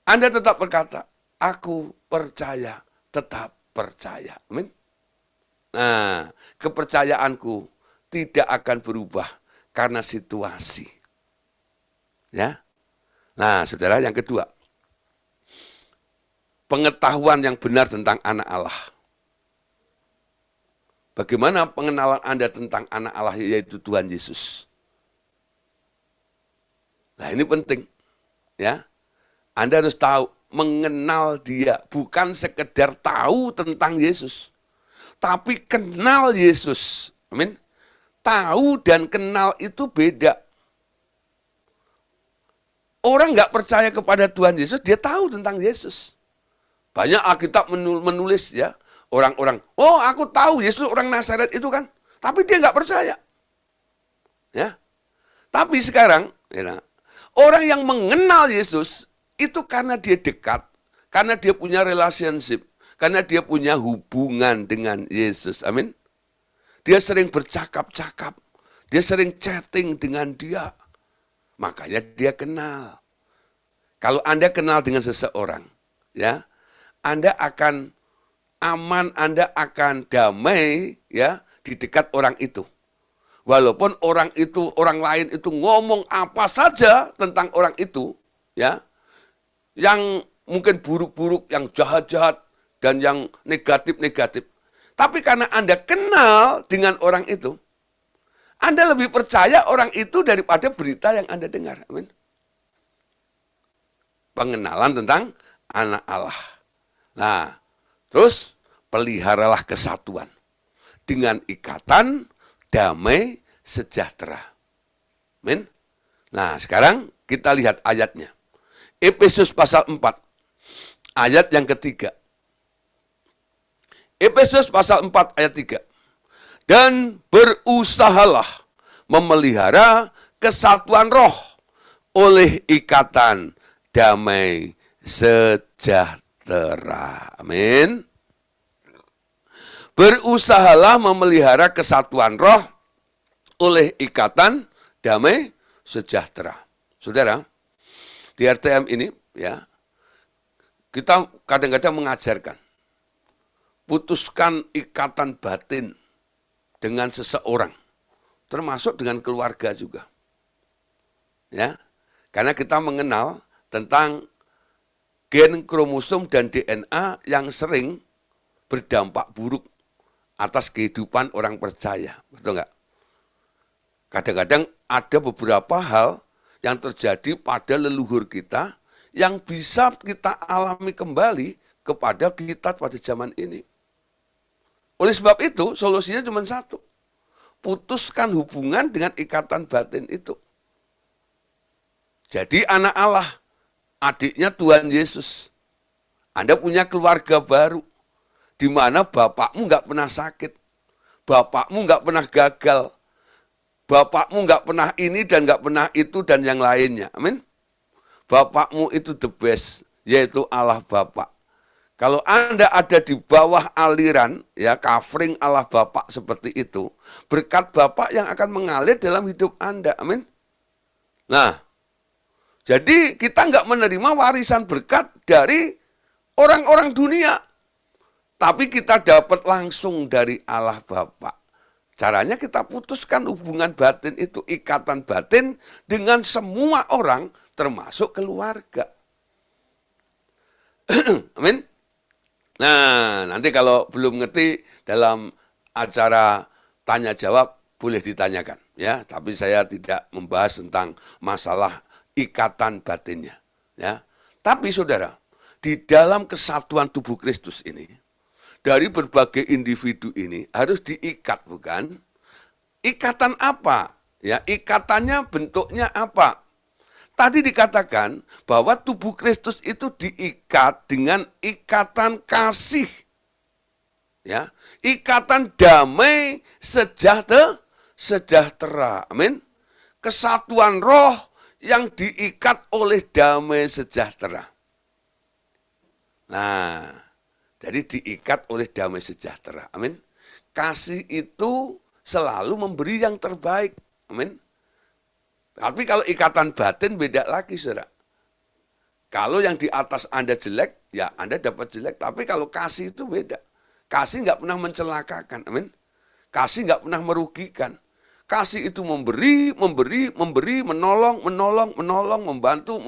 Anda tetap berkata, aku percaya, tetap percaya. Amin. Nah, kepercayaanku tidak akan berubah karena situasi. Ya. Nah, saudara, yang kedua. Pengetahuan yang benar tentang anak Allah. Bagaimana pengenalan Anda tentang anak Allah, yaitu Tuhan Yesus? Nah, ini penting. Ya. Anda harus tahu, mengenal dia. Bukan sekedar tahu tentang Yesus. Tapi kenal Yesus. Amin. Tahu dan kenal itu beda. Orang nggak percaya kepada Tuhan Yesus, dia tahu tentang Yesus. Banyak Alkitab menulis ya, orang-orang, oh aku tahu Yesus orang Nazaret itu kan, tapi dia nggak percaya. Ya, tapi sekarang ya, orang yang mengenal Yesus itu karena dia dekat, karena dia punya relationship, karena dia punya hubungan dengan Yesus. Amin. Dia sering bercakap-cakap, dia sering chatting dengan dia. Makanya dia kenal. Kalau Anda kenal dengan seseorang, ya, Anda akan aman, Anda akan damai, ya, di dekat orang itu. Walaupun orang lain itu ngomong apa saja tentang orang itu, ya, yang mungkin buruk-buruk, yang jahat-jahat, dan yang negatif-negatif. Tapi karena Anda kenal dengan orang itu, Anda lebih percaya orang itu daripada berita yang Anda dengar. Amin. Pengenalan tentang anak Allah. Nah, terus peliharalah kesatuan dengan ikatan damai sejahtera. Amin. Nah, sekarang kita lihat ayatnya. Efesus pasal 4, ayat yang ketiga. Efesus pasal 4, ayat 3. Dan berusahalah memelihara kesatuan roh oleh ikatan damai sejahtera. Amin. Berusahalah memelihara kesatuan roh oleh ikatan damai sejahtera. Saudara, di RTM ini ya, kita kadang-kadang mengajarkan putuskan ikatan batin dengan seseorang, termasuk dengan keluarga juga. Ya. Karena kita mengenal tentang gen kromosom dan DNA yang sering berdampak buruk atas kehidupan orang percaya. Betul nggak? Kadang-kadang ada beberapa hal yang terjadi pada leluhur kita yang bisa kita alami kembali kepada kita pada zaman ini. Oleh sebab itu, solusinya cuma satu. Putuskan hubungan dengan ikatan batin itu. Jadi anak Allah, adiknya Tuhan Yesus. Anda punya keluarga baru, di mana bapakmu nggak pernah sakit, bapakmu nggak pernah gagal, bapakmu nggak pernah ini dan nggak pernah itu dan yang lainnya. Amin. Bapakmu itu the best, yaitu Allah Bapa. Kalau Anda ada di bawah aliran, ya covering Allah Bapa seperti itu, berkat Bapa yang akan mengalir dalam hidup Anda. Amin. Nah, jadi kita nggak menerima warisan berkat dari orang-orang dunia. Tapi kita dapat langsung dari Allah Bapa. Caranya kita putuskan hubungan batin itu, ikatan batin dengan semua orang, termasuk keluarga. Amin. Nah, nanti kalau belum ngerti dalam acara tanya jawab boleh ditanyakan, ya. Tapi saya tidak membahas tentang masalah ikatan batinnya, ya. Tapi saudara, di dalam kesatuan tubuh Kristus ini, dari berbagai individu ini harus diikat, bukan? Ikatan apa? Ya, ikatannya bentuknya apa? Tadi dikatakan bahwa tubuh Kristus itu diikat dengan ikatan kasih. Ya, ikatan damai sejahtera. Amin. Kesatuan roh yang diikat oleh damai sejahtera. Nah, jadi diikat oleh damai sejahtera. Amin. Kasih itu selalu memberi yang terbaik. Amin. Tapi kalau ikatan batin beda lagi, saudara. Kalau yang di atas Anda jelek, ya Anda dapat jelek. Tapi kalau kasih itu beda. Kasih nggak pernah mencelakakan, amin. Kasih nggak pernah merugikan. Kasih itu memberi, menolong, membantu,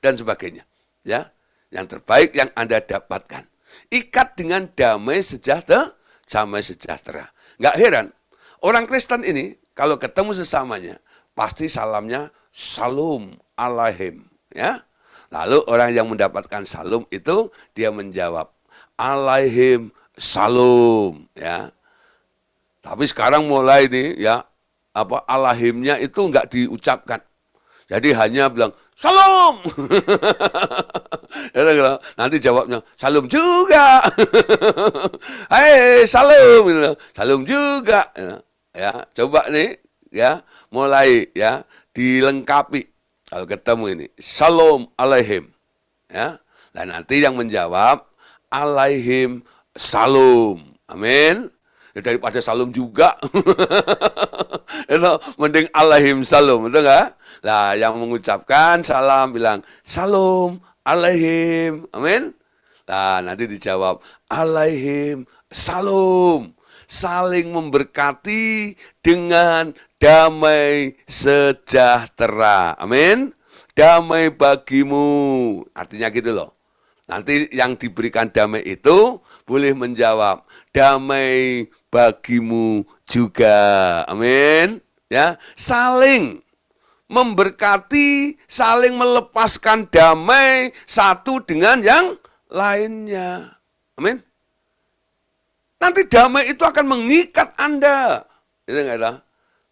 dan sebagainya. Ya, yang terbaik yang Anda dapatkan. Ikat dengan damai sejahtera. Nggak heran, orang Kristen ini kalau ketemu sesamanya, pasti salamnya Shalom Alaihim, ya. Lalu orang yang mendapatkan Shalom itu dia menjawab Alaihim Shalom, ya. Tapi sekarang mulai nih, ya, Alaihimnya itu enggak diucapkan. Jadi hanya bilang Shalom. Nanti jawabnya Shalom juga. Hai, Shalom. Shalom juga. Ya, coba nih, ya, mulai, ya, dilengkapi kalau ketemu ini Shalom Alaihim, ya. Dan nanti yang menjawab Alaihim Shalom, amin. Ya, daripada Shalom juga itu mending Alaihim Shalom, betul nggak? Nah, yang mengucapkan salam bilang Shalom Alaihim, amin. Nah, nanti dijawab Alaihim Shalom, saling memberkati dengan damai sejahtera. Amin. Damai bagimu. Artinya gitu loh. Nanti yang diberikan damai itu boleh menjawab damai bagimu juga. Amin. Ya, saling memberkati, saling melepaskan damai satu dengan yang lainnya. Amin. Nanti damai itu akan mengikat Anda. Itu enggak ada?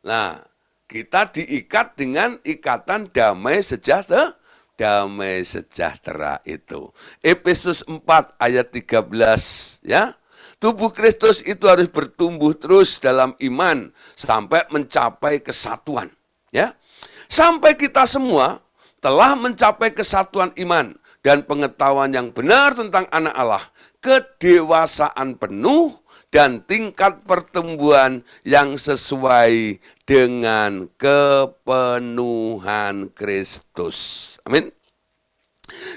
Nah, kita diikat dengan ikatan damai sejahtera. Damai sejahtera itu. Efesus 4 ayat 13, ya. Tubuh Kristus itu harus bertumbuh terus dalam iman sampai mencapai kesatuan, ya. Sampai kita semua telah mencapai kesatuan iman dan pengetahuan yang benar tentang anak Allah, kedewasaan penuh dan tingkat pertumbuhan yang sesuai dengan kepenuhan Kristus. Amin.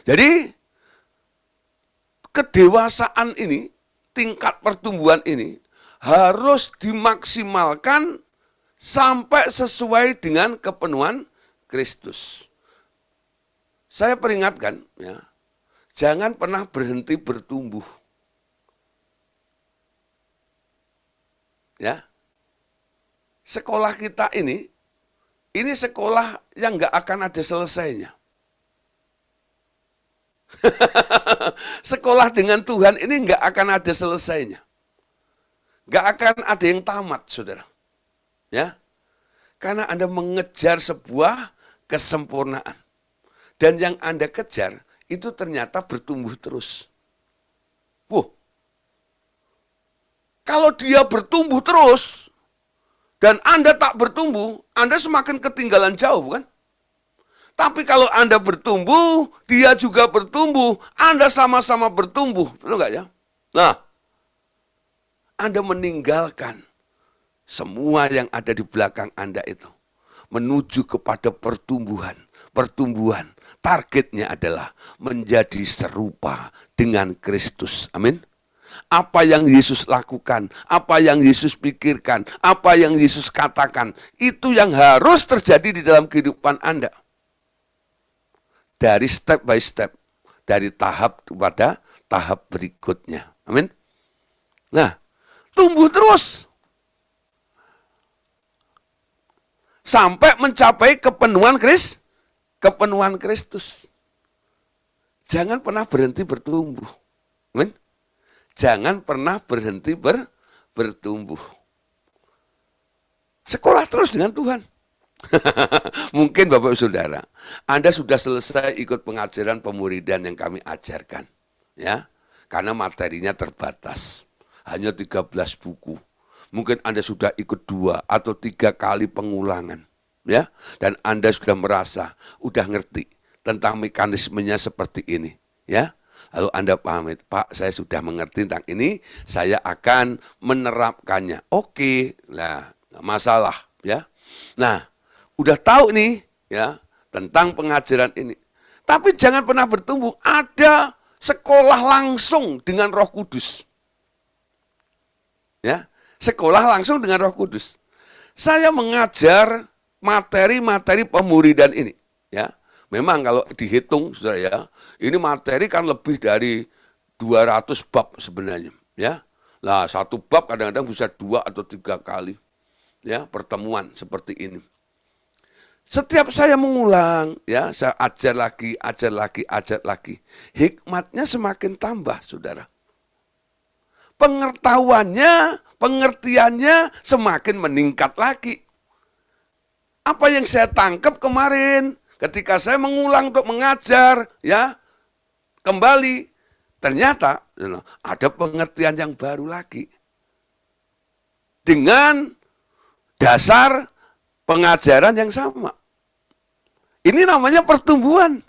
Jadi, kedewasaan ini, tingkat pertumbuhan ini, harus dimaksimalkan sampai sesuai dengan kepenuhan Kristus. Saya peringatkan, ya, jangan pernah berhenti bertumbuh. Ya, sekolah kita ini sekolah yang nggak akan ada selesainya. Sekolah dengan Tuhan ini nggak akan ada selesainya. Nggak akan ada yang tamat, saudara. Ya, karena Anda mengejar sebuah kesempurnaan. Dan yang Anda kejar itu ternyata bertumbuh terus. Kalau dia bertumbuh terus, dan Anda tak bertumbuh, Anda semakin ketinggalan jauh, bukan? Tapi kalau Anda bertumbuh, dia juga bertumbuh. Anda sama-sama bertumbuh. Betul nggak ya? Nah, Anda meninggalkan semua yang ada di belakang Anda itu. Menuju kepada pertumbuhan. Pertumbuhan. Targetnya adalah menjadi serupa dengan Kristus. Amin. Apa yang Yesus lakukan, apa yang Yesus pikirkan, apa yang Yesus katakan, itu yang harus terjadi di dalam kehidupan Anda. Dari step by step, dari tahap kepada tahap berikutnya. Amin. Nah, tumbuh terus. Sampai mencapai kepenuhan Kristus. Jangan pernah berhenti bertumbuh. Amin. Jangan pernah berhenti bertumbuh. Sekolah terus dengan Tuhan. Mungkin Bapak Saudara, Anda sudah selesai ikut pengajaran pemuridan yang kami ajarkan. Ya, karena materinya terbatas. Hanya 13 buku. Mungkin Anda sudah ikut 2 atau 3 kali pengulangan. Ya, dan Anda sudah merasa, udah ngerti tentang mekanismenya seperti ini. Ya, lalu Anda pamit, Pak, saya sudah mengerti tentang ini, saya akan menerapkannya. Oke, lah, nggak masalah, ya. Nah, udah tahu nih, ya, tentang pengajaran ini. Tapi jangan pernah bertumbuh. Ada sekolah langsung dengan Roh Kudus, ya, sekolah langsung dengan Roh Kudus. Saya mengajar materi-materi pemuridan ini, ya. Memang kalau dihitung, saudara ya, ini materi kan lebih dari 200 bab sebenarnya, ya. Lah, satu bab kadang-kadang bisa 2 atau 3 kali, ya, pertemuan seperti ini. Setiap saya mengulang, ya, saya ajar lagi, ajar lagi. Hikmatnya semakin tambah, saudara. Pengetahuannya, pengertiannya semakin meningkat lagi. Apa yang saya tangkap kemarin, ketika saya mengulang untuk mengajar, ya, kembali, ternyata ada pengertian yang baru lagi. Dengan dasar pengajaran yang sama. Ini namanya pertumbuhan.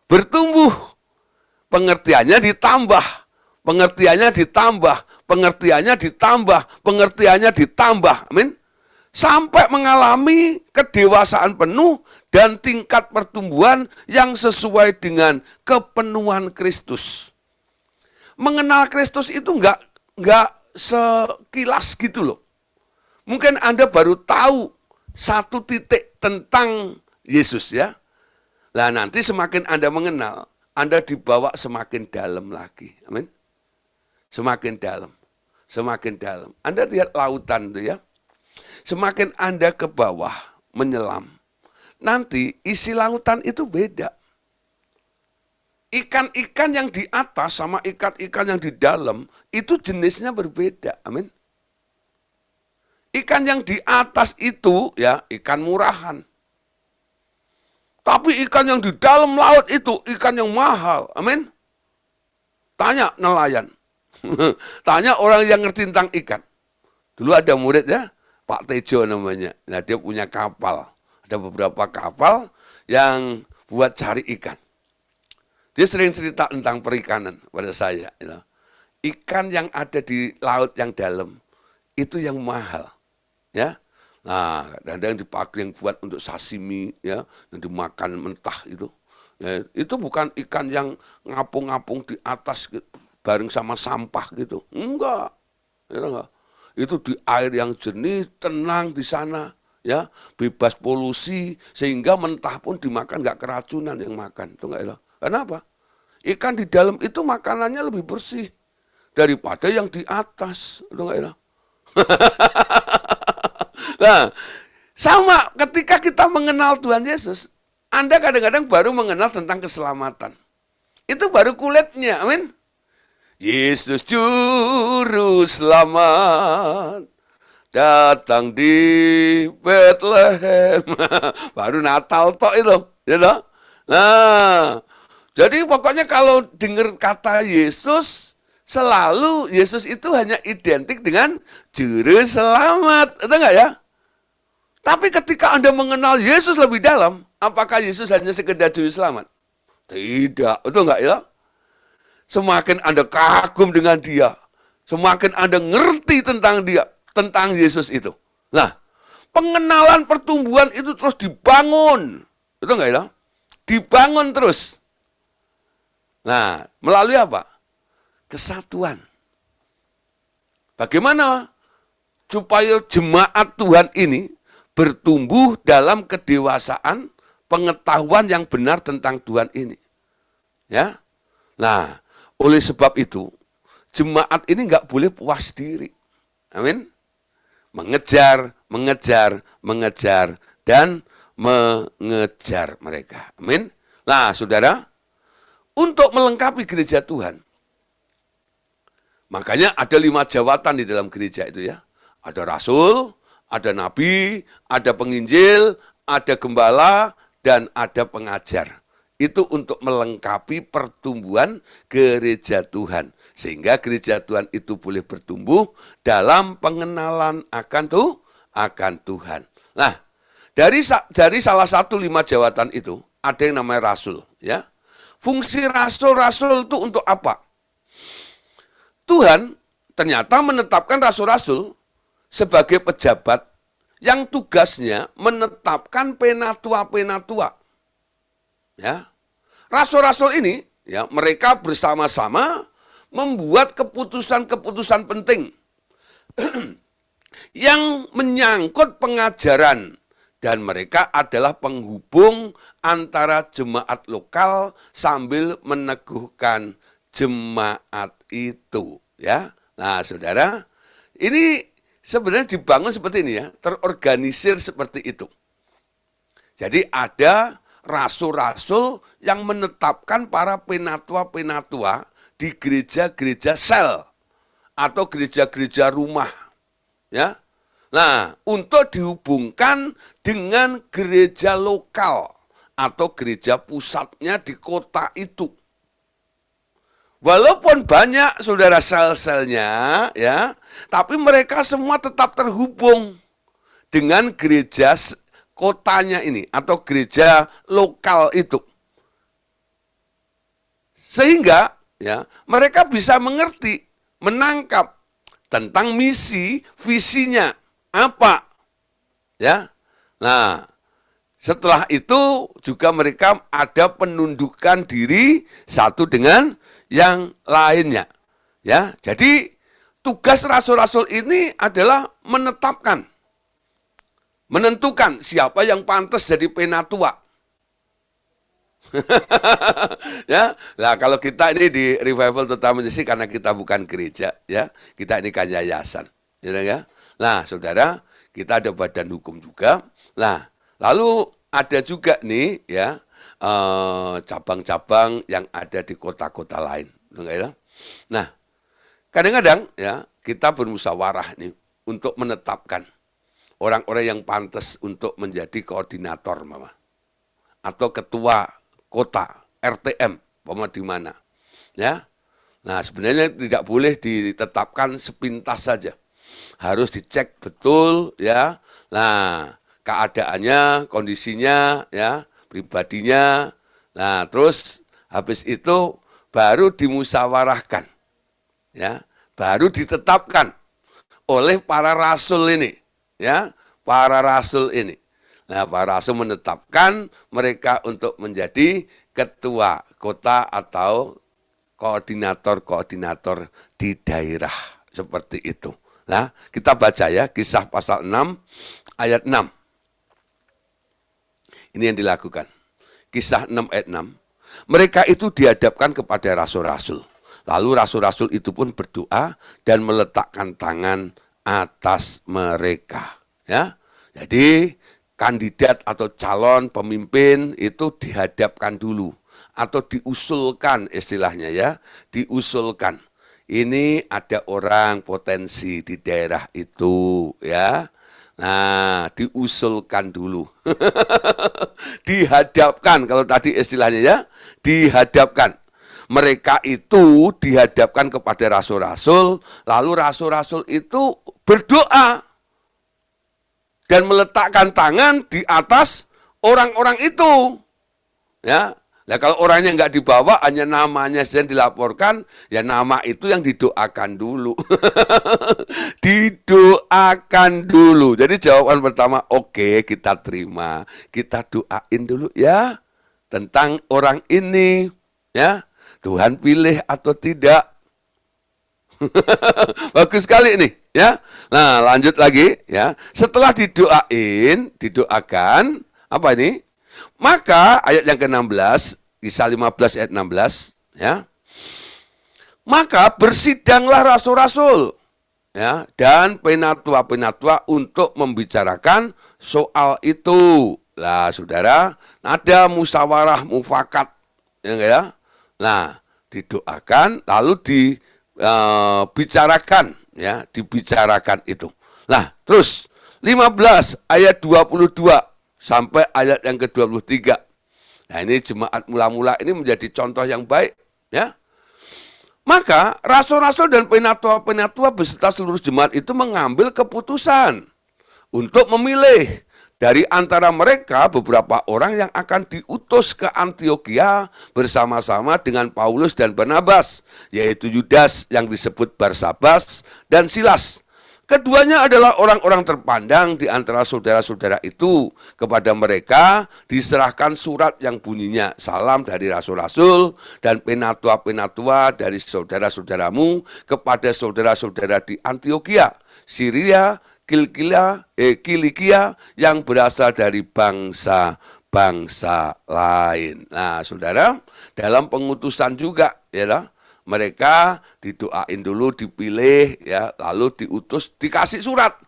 Bertumbuh. Pengertiannya ditambah. Pengertiannya ditambah. Pengertiannya ditambah. Pengertiannya ditambah. Amin. Sampai mengalami kedewasaan penuh dan tingkat pertumbuhan yang sesuai dengan kepenuhan Kristus. Mengenal Kristus itu enggak sekilas gitu loh. Mungkin Anda baru tahu 1 titik tentang Yesus, ya. Nah, nanti semakin Anda mengenal, Anda dibawa semakin dalam lagi. Amin. Semakin dalam. Semakin dalam. Anda lihat lautan itu, ya. Semakin Anda ke bawah menyelam, nanti isi lautan itu beda. Ikan-ikan yang di atas sama ikan-ikan yang di dalam itu jenisnya berbeda. Amin. Ikan yang di atas itu, ya, ikan murahan. Tapi ikan yang di dalam laut itu ikan yang mahal. Amin. Tanya nelayan. Tanya orang yang ngerti tentang ikan. Dulu ada murid, ya, Pak Tejo namanya. Nah, dia punya kapal. Ada beberapa kapal yang buat cari ikan. Dia sering cerita tentang perikanan pada saya. You know. Ikan yang ada di laut yang dalam, itu yang mahal. Ya. Nah, kadang-kadang dipakai yang buat untuk sashimi, ya, yang dimakan mentah itu. Ya, itu bukan ikan yang ngapung-ngapung di atas bareng sama sampah gitu. Enggak. Ya, enggak. Itu di air yang jernih, tenang di sana, ya, bebas polusi, sehingga mentah pun dimakan nggak keracunan yang makan. Itu enggak, ya. Kenapa? Ikan di dalam itu makanannya lebih bersih daripada yang di atas. Itu enggak, ya. Nah, sama ketika kita mengenal Tuhan Yesus, Anda kadang-kadang baru mengenal tentang keselamatan. Itu baru kulitnya, amin. Yesus juru selamat datang di Bethlehem. Baru Natal tok itu, ya toh? Nah, jadi pokoknya kalau dengar kata Yesus, selalu Yesus itu hanya identik dengan juru selamat, itu enggak ya? Tapi ketika Anda mengenal Yesus lebih dalam, apakah Yesus hanya sekedar juru selamat? Tidak, betul nggak ya? Semakin Anda kagum dengan dia, semakin Anda ngerti tentang dia, tentang Yesus itu. Nah, pengenalan pertumbuhan itu terus dibangun. Betul nggak ya? Dibangun terus. Nah, melalui apa? Kesatuan. Bagaimana supaya jemaat Tuhan ini bertumbuh dalam kedewasaan pengetahuan yang benar tentang Tuhan ini. Ya. Nah, oleh sebab itu, jemaat ini nggak boleh puas diri. Amin. Mengejar, mengejar, mengejar, dan mengejar mereka. Amin. Nah, saudara, untuk melengkapi gereja Tuhan, makanya ada 5 jawatan di dalam gereja itu ya. Ada rasul, ada nabi, ada penginjil, ada gembala, dan ada pengajar. Itu untuk melengkapi pertumbuhan gereja Tuhan. Sehingga gereja Tuhan itu boleh bertumbuh dalam pengenalan akan Tuhan. Nah, dari salah satu 5 jawatan itu, ada yang namanya rasul. Ya. Fungsi rasul-rasul itu untuk apa? Tuhan ternyata menetapkan rasul-rasul sebagai pejabat yang tugasnya menetapkan penatua-penatua. Ya. Rasul-rasul ini ya, mereka bersama-sama membuat keputusan-keputusan penting yang menyangkut pengajaran, dan mereka adalah penghubung antara jemaat lokal sambil meneguhkan jemaat itu, ya. Nah, saudara, ini sebenarnya dibangun seperti ini ya, terorganisir seperti itu. Jadi ada rasul-rasul yang menetapkan para penatua-penatua di gereja-gereja sel atau gereja-gereja rumah, ya. Nah, untuk dihubungkan dengan gereja lokal atau gereja pusatnya di kota itu. Walaupun banyak saudara sel-selnya, ya, tapi mereka semua tetap terhubung dengan gereja kotanya ini atau gereja lokal itu. Sehingga ya, mereka bisa mengerti, menangkap tentang misi, visinya apa. Ya. Nah, setelah itu juga mereka ada penundukan diri satu dengan yang lainnya. Ya, jadi tugas rasul-rasul ini adalah menetapkan, menentukan siapa yang pantas jadi penatua. Ya, nah kalau kita ini di Revival Total Ministry karena kita bukan gereja, ya, kita ini kan yayasan, ya. Nah, saudara, kita ada badan hukum juga. Nah, lalu ada juga nih, ya, cabang-cabang yang ada di kota-kota lain, ya. Nah, kadang-kadang ya kita bermusyawarah nih untuk menetapkan orang-orang yang pantas untuk menjadi koordinator, mama, atau ketua kota, RTM, di mana, ya. Nah, sebenarnya tidak boleh ditetapkan sepintas saja. Harus dicek betul, ya. Nah, keadaannya, kondisinya, ya, pribadinya. Nah, terus habis itu baru dimusyawarahkan, ya, baru ditetapkan oleh para rasul ini, ya, para rasul ini. Nah, para rasul menetapkan mereka untuk menjadi ketua kota atau koordinator-koordinator di daerah seperti itu. Nah, kita baca ya, Kisah pasal 6 ayat 6. Ini yang dilakukan. Kisah 6 ayat 6. Mereka itu dihadapkan kepada rasul-rasul. Lalu rasul-rasul itu pun berdoa dan meletakkan tangan atas mereka. Ya, jadi kandidat atau calon pemimpin itu dihadapkan dulu atau diusulkan, istilahnya ya, diusulkan. Ini ada orang potensi di daerah itu, ya. Nah, diusulkan dulu. Dihadapkan, kalau tadi istilahnya ya, dihadapkan. Mereka itu dihadapkan kepada rasul-rasul, lalu rasul-rasul itu berdoa. dan meletakkan tangan di atas orang-orang itu. Ya, nah kalau orangnya nggak dibawa, hanya namanya saja dilaporkan, ya nama itu yang didoakan dulu. Didoakan dulu. Jadi jawaban pertama, oke, kita terima. Kita doain dulu ya tentang orang ini. Ya, Tuhan pilih atau tidak. Bagus sekali nih, ya. Nah, lanjut lagi, ya. Setelah didoakan, apa ini? Maka ayat yang ke-16, Kisah 15 ayat 16, ya. Maka bersidanglah rasul-rasul, ya, dan penatua-penatua untuk membicarakan soal itu. Lah, saudara, ada musyawarah mufakat, ya. Nah, didoakan lalu dibicarakan, ya, dibicarakan itu. Nah, terus 15 ayat 22 sampai ayat yang ke-23. Nah, ini jemaat mula-mula ini menjadi contoh yang baik, ya. Maka rasul-rasul dan penatua-penatua beserta seluruh jemaat itu mengambil keputusan untuk memilih dari antara mereka beberapa orang yang akan diutus ke Antiokhia bersama-sama dengan Paulus dan Barnabas, yaitu Yudas yang disebut Barsabas dan Silas. Keduanya adalah orang-orang terpandang di antara saudara-saudara itu. Kepada mereka diserahkan surat yang bunyinya, salam dari rasul-rasul dan penatua-penatua dari saudara-saudaramu kepada saudara-saudara di Antiokhia, Syria, Kilikia yang berasal dari bangsa-bangsa lain. Nah, saudara, dalam pengutusan juga, ya, mereka didoain dulu, dipilih, ya, lalu diutus, dikasih surat.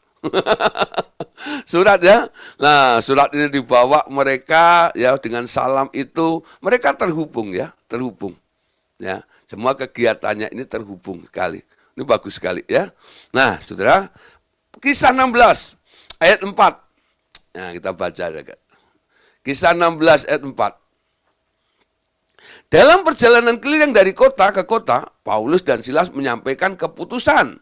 Surat, ya. Nah, surat ini dibawa mereka, ya, dengan salam itu mereka terhubung, ya, terhubung. Ya, semua kegiatannya ini terhubung sekali. Ini bagus sekali, ya. Nah, saudara, Kisah 16 ayat 4. Nah, kita baca dekat. Kisah 16 ayat 4. Dalam perjalanan keliling dari kota ke kota, Paulus dan Silas menyampaikan keputusan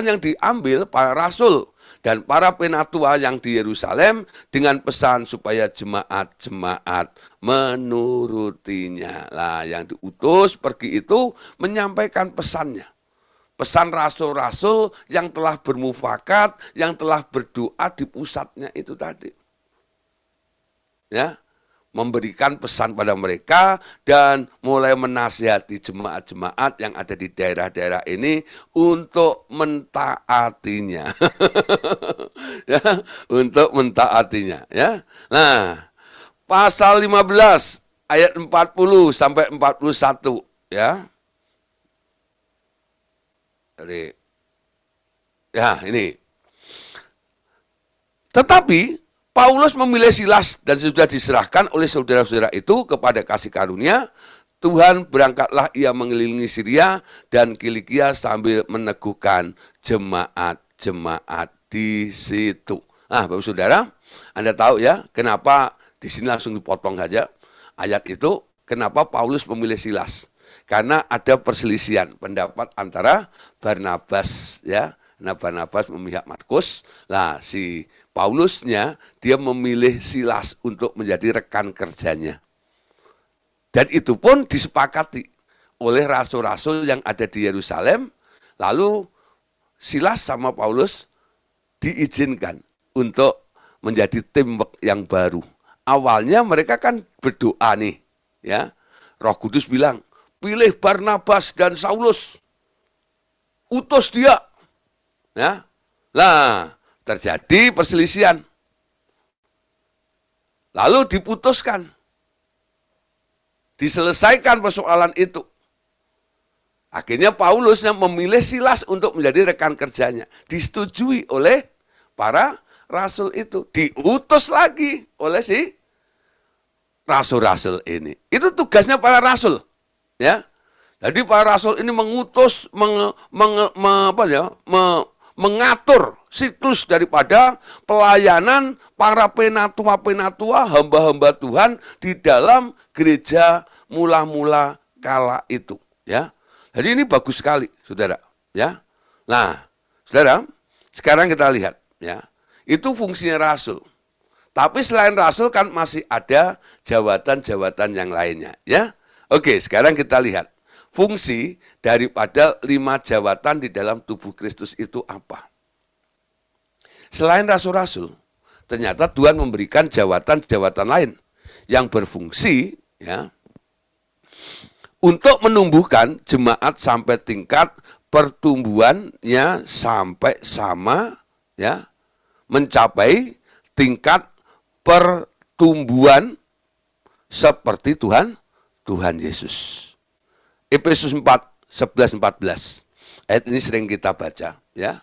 yang diambil para rasul dan para penatua yang di Yerusalem dengan pesan supaya jemaat-jemaat menurutinya. Lah, yang diutus pergi itu menyampaikan pesannya. Pesan rasul-rasul yang telah bermufakat, yang telah berdoa di pusatnya itu tadi. Ya, memberikan pesan pada mereka dan mulai menasihati jemaat-jemaat yang ada di daerah-daerah ini untuk mentaatinya. Ya, untuk mentaatinya, ya. Nah, pasal 15 ayat 40 sampai 41, ya. Ya, ini. Tetapi Paulus memilih Silas dan sudah diserahkan oleh saudara-saudara itu kepada kasih karunia. Tuhan berangkatlah ia mengelilingi Syria dan Kilikia sambil meneguhkan jemaat-jemaat di situ. Nah, Bapak Saudara, Anda tahu ya kenapa di sini langsung dipotong saja ayat itu, kenapa Paulus memilih Silas? Karena ada perselisihan pendapat antara Barnabas, ya. Nah, Barnabas memihak Markus. Nah, si Paulusnya dia memilih Silas untuk menjadi rekan kerjanya. Dan itu pun disepakati oleh rasul-rasul yang ada di Yerusalem. Lalu Silas sama Paulus diizinkan untuk menjadi teamwork yang baru. Awalnya mereka kan berdoa nih, ya. Roh Kudus bilang, pilih Barnabas dan Saulus, utus dia. Ya, lah terjadi perselisihan, lalu diputuskan, diselesaikan persoalan itu. Akhirnya Paulus yang memilih Silas untuk menjadi rekan kerjanya, disetujui oleh para rasul itu, diutus lagi oleh si rasul-rasul ini. Itu tugasnya para rasul. Ya, jadi para rasul ini mengutus, mengatur siklus daripada pelayanan para penatua-penatua, hamba-hamba Tuhan di dalam gereja mula-mula kala itu. Ya, jadi ini bagus sekali, saudara. Ya, nah, saudara, sekarang kita lihat. Ya, Itu fungsinya rasul. Tapi selain rasul kan masih ada jabatan-jabatan yang lainnya, ya. Oke, sekarang kita lihat fungsi daripada 5 jabatan di dalam tubuh Kristus itu apa. Selain rasul-rasul, ternyata Tuhan memberikan jabatan-jabatan lain yang berfungsi, ya, untuk menumbuhkan jemaat sampai tingkat pertumbuhannya sampai sama, ya, mencapai tingkat pertumbuhan seperti Tuhan Yesus. Efesus 4, 11-14. Ayat ini sering kita baca, ya.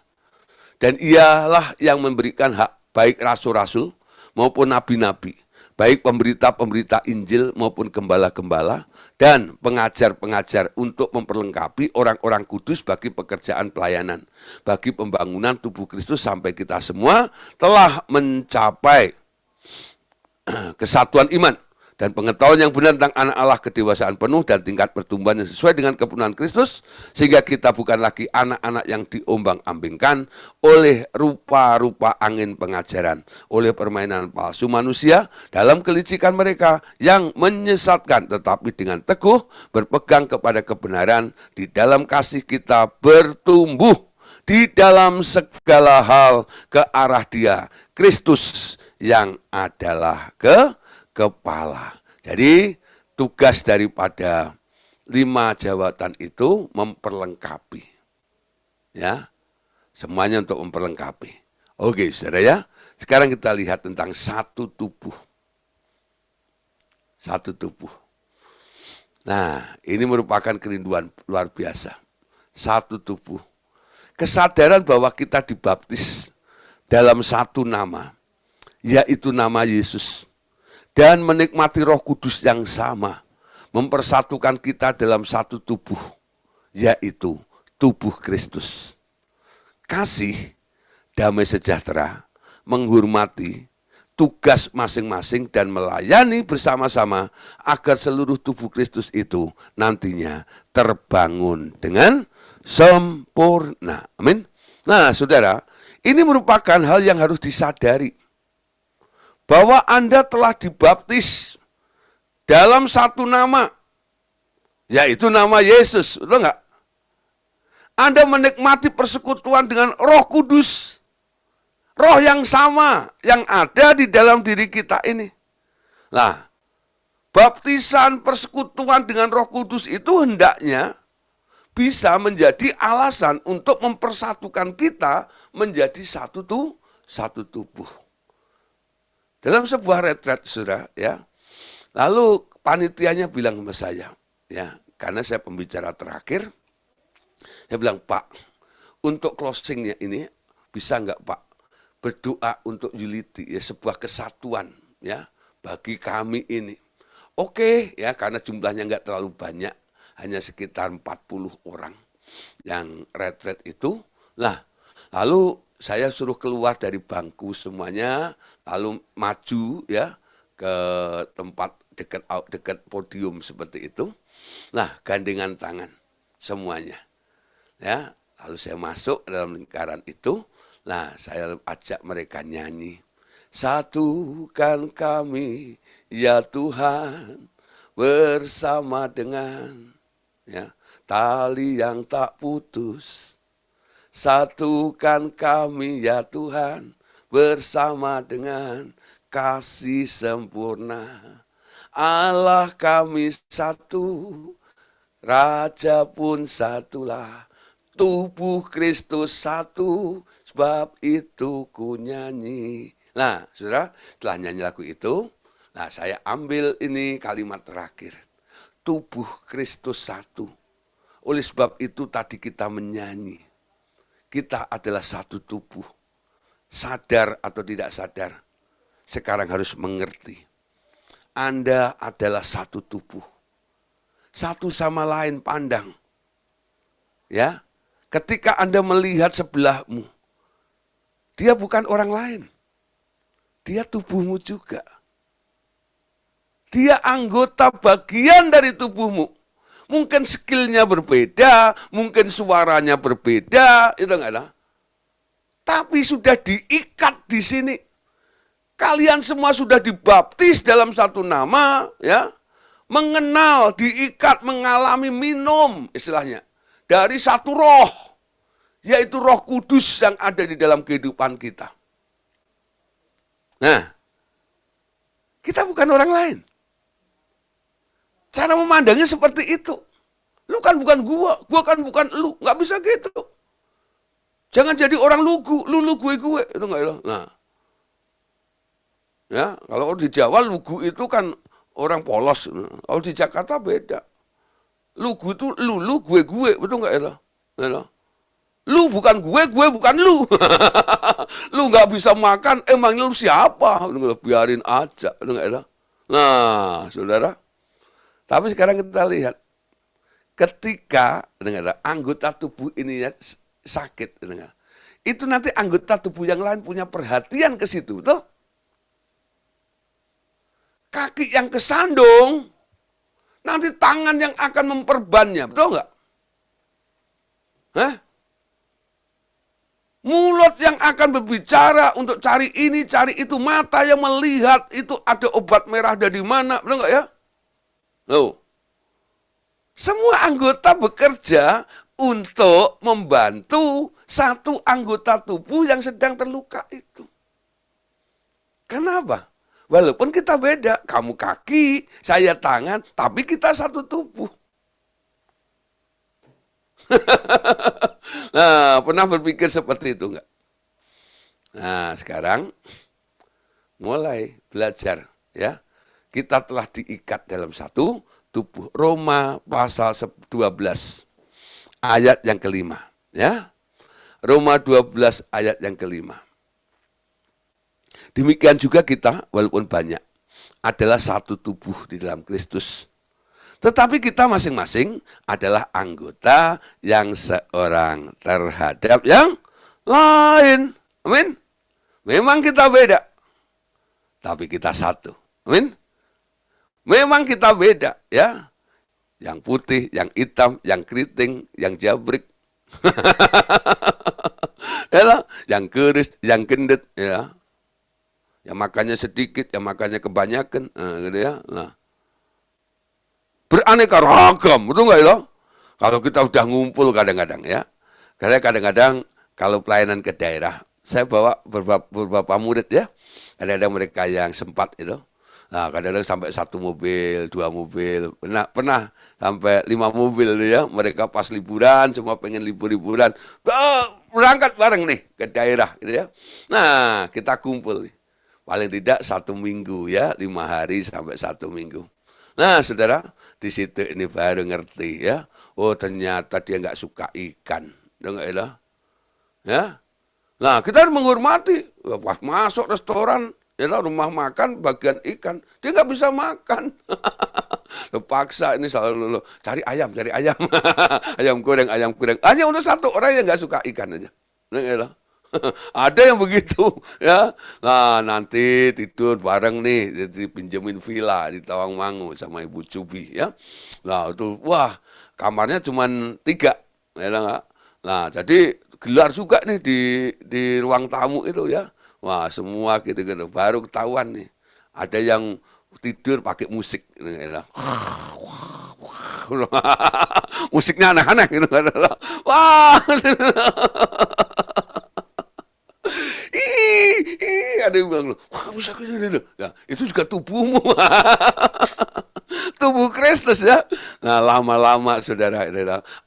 Dan ialah yang memberikan hak baik rasul-rasul maupun nabi-nabi, baik pemberita-pemberita Injil maupun gembala-gembala dan pengajar-pengajar untuk memperlengkapi orang-orang kudus bagi pekerjaan pelayanan, bagi pembangunan tubuh Kristus sampai kita semua telah mencapai kesatuan iman dan pengetahuan yang benar tentang anak Allah, kedewasaan penuh dan tingkat pertumbuhan yang sesuai dengan kepenuhan Kristus, sehingga kita bukan lagi anak-anak yang diombang-ambingkan oleh rupa-rupa angin pengajaran, oleh permainan palsu manusia dalam kelicikan mereka yang menyesatkan, tetapi dengan teguh berpegang kepada kebenaran di dalam kasih kita bertumbuh di dalam segala hal ke arah Dia, Kristus yang adalah kepala. Jadi tugas daripada 5 jabatan itu memperlengkapi, ya, semuanya untuk memperlengkapi. Oke, saudara, ya. Sekarang kita lihat tentang satu tubuh. Satu tubuh. Nah, ini merupakan kerinduan luar biasa. Satu tubuh. Kesadaran bahwa kita dibaptis dalam satu nama, yaitu nama Yesus, dan menikmati Roh Kudus yang sama, mempersatukan kita dalam satu tubuh, yaitu tubuh Kristus. Kasih, damai sejahtera, menghormati tugas masing-masing dan melayani bersama-sama agar seluruh tubuh Kristus itu nantinya terbangun dengan sempurna. Amin. Nah, saudara, ini merupakan hal yang harus disadari, bahwa Anda telah dibaptis dalam satu nama, yaitu nama Yesus, betul enggak? Anda menikmati persekutuan dengan Roh Kudus, Roh yang sama yang ada di dalam diri kita ini. Nah, baptisan persekutuan dengan Roh Kudus itu hendaknya bisa menjadi alasan untuk mempersatukan kita menjadi satu tubuh. Dalam sebuah retret, saudara, ya. Lalu panitianya bilang sama saya, ya, karena saya pembicara terakhir, saya bilang, Pak, untuk closingnya ini bisa enggak, Pak, berdoa untuk unity, ya, sebuah kesatuan, ya, bagi kami ini. Oke, ya, karena jumlahnya enggak terlalu banyak, hanya sekitar 40 orang yang retret itu. Nah, lalu saya suruh keluar dari bangku semuanya, lalu maju, ya, ke tempat dekat podium seperti itu. Nah, gandengan tangan semuanya, ya. Lalu saya masuk dalam lingkaran itu. Nah, saya ajak mereka nyanyi. Satukan kami, ya Tuhan, bersama dengan, ya, tali yang tak putus. Satukan kami, ya Tuhan, bersama dengan kasih sempurna. Allah kami satu, Raja pun satulah, tubuh Kristus satu, sebab itu ku nyanyi. Nah, saudara, setelah nyanyi lagu itu, nah, saya ambil ini kalimat terakhir. Tubuh Kristus satu. Oleh sebab itu tadi kita menyanyi. Kita adalah satu tubuh. Sadar atau tidak sadar, sekarang harus mengerti. Anda adalah satu tubuh. Satu sama lain pandang. Ya, ketika Anda melihat sebelahmu, dia bukan orang lain. Dia tubuhmu juga. Dia anggota bagian dari tubuhmu. Mungkin skillnya berbeda, mungkin suaranya berbeda, itu enggak ada. Tapi sudah diikat di sini. Kalian semua sudah dibaptis dalam satu nama, ya. Mengenal, diikat, mengalami, minum, istilahnya. Dari satu roh, yaitu Roh Kudus yang ada di dalam kehidupan kita. Nah, kita bukan orang lain. Cara memandangnya seperti itu. Lu kan bukan gua kan bukan lu. Nggak bisa gitu. Jangan jadi orang lugu, lu gue. Itu nggak ya? Nah, ya, kalau di Jawa lugu itu kan orang polos. Kalau di Jakarta beda. Lugu itu lu gue, betul nggak ya? Ya. Lu bukan gue bukan lu. Lu nggak bisa makan, emang lu siapa? Biarin aja, betul nggak ya? Nah, saudara. Tapi sekarang kita lihat, ketika anggota tubuh ini sakit, itu nanti anggota tubuh yang lain punya perhatian ke situ, betul? Kaki yang kesandung, nanti tangan yang akan memperbannya, betul nggak? Hah? Mulut yang akan berbicara untuk cari ini, cari itu, mata yang melihat itu ada obat merah dari mana, betul nggak ya? Loh. Semua anggota bekerja untuk membantu satu anggota tubuh yang sedang terluka itu. Kenapa? Walaupun kita beda, kamu kaki, saya tangan, tapi kita satu tubuh. Nah, pernah berpikir seperti itu enggak? Nah, sekarang mulai belajar, ya. Kita telah diikat dalam satu tubuh. Roma pasal 12 ayat yang kelima, ya. Roma 12 ayat yang kelima. Demikian juga kita, walaupun banyak, adalah satu tubuh di dalam Kristus. Tetapi kita masing-masing adalah anggota yang seorang terhadap yang lain. Amin. Memang kita beda, tapi kita satu. Amin. Memang kita beda, ya. Yang putih, yang hitam, yang keriting, yang jabrik. Ya, yang keris, yang gendut, ya. Yang makannya sedikit, yang makannya kebanyakan, gitu ya. Nah, beraneka ragam, betul nggak ya? Kalau kita udah ngumpul kadang-kadang, ya. Karena kadang-kadang kalau pelayanan ke daerah, saya bawa beberapa murid, ya. Kadang-kadang mereka yang sempat itu. Nah, kadang-kadang sampai 1 mobil, 2 mobil, pernah sampai 5 mobil ya. Mereka pas liburan, semua pengen liburan, berangkat bareng nih ke daerah, gitu ya. Nah, kita kumpul nih. Paling tidak 1 minggu ya, 5 hari sampai 1 minggu. Nah, saudara, di situ ini baru ngerti ya. Oh, ternyata dia nggak suka ikan, enggak ya? Nah, kita harus menghormati. Pas masuk restoran, ya rumah makan bagian ikan, dia nggak bisa makan. Terpaksa ini selalu cari ayam, ayam goreng. Hanya untuk satu orang yang nggak suka ikan aja. Ada yang begitu, ya. Nah, nanti tidur bareng nih, jadi pinjemin villa di Tawangmangu sama Ibu Cubi, ya. Nah, itu wah, kamarnya cuma 3, ya enggak? Nah, jadi gelar juga nih di ruang tamu itu, ya. Wah, semua gitu-gitu. Baru ketahuan nih. Ada yang tidur pakai musik. Musiknya aneh-aneh gitu. Wah. Ada yang bilang, wah bisa gitu. Ya, itu juga tubuhmu. Tubuh Kristus ya. Nah, lama-lama saudara,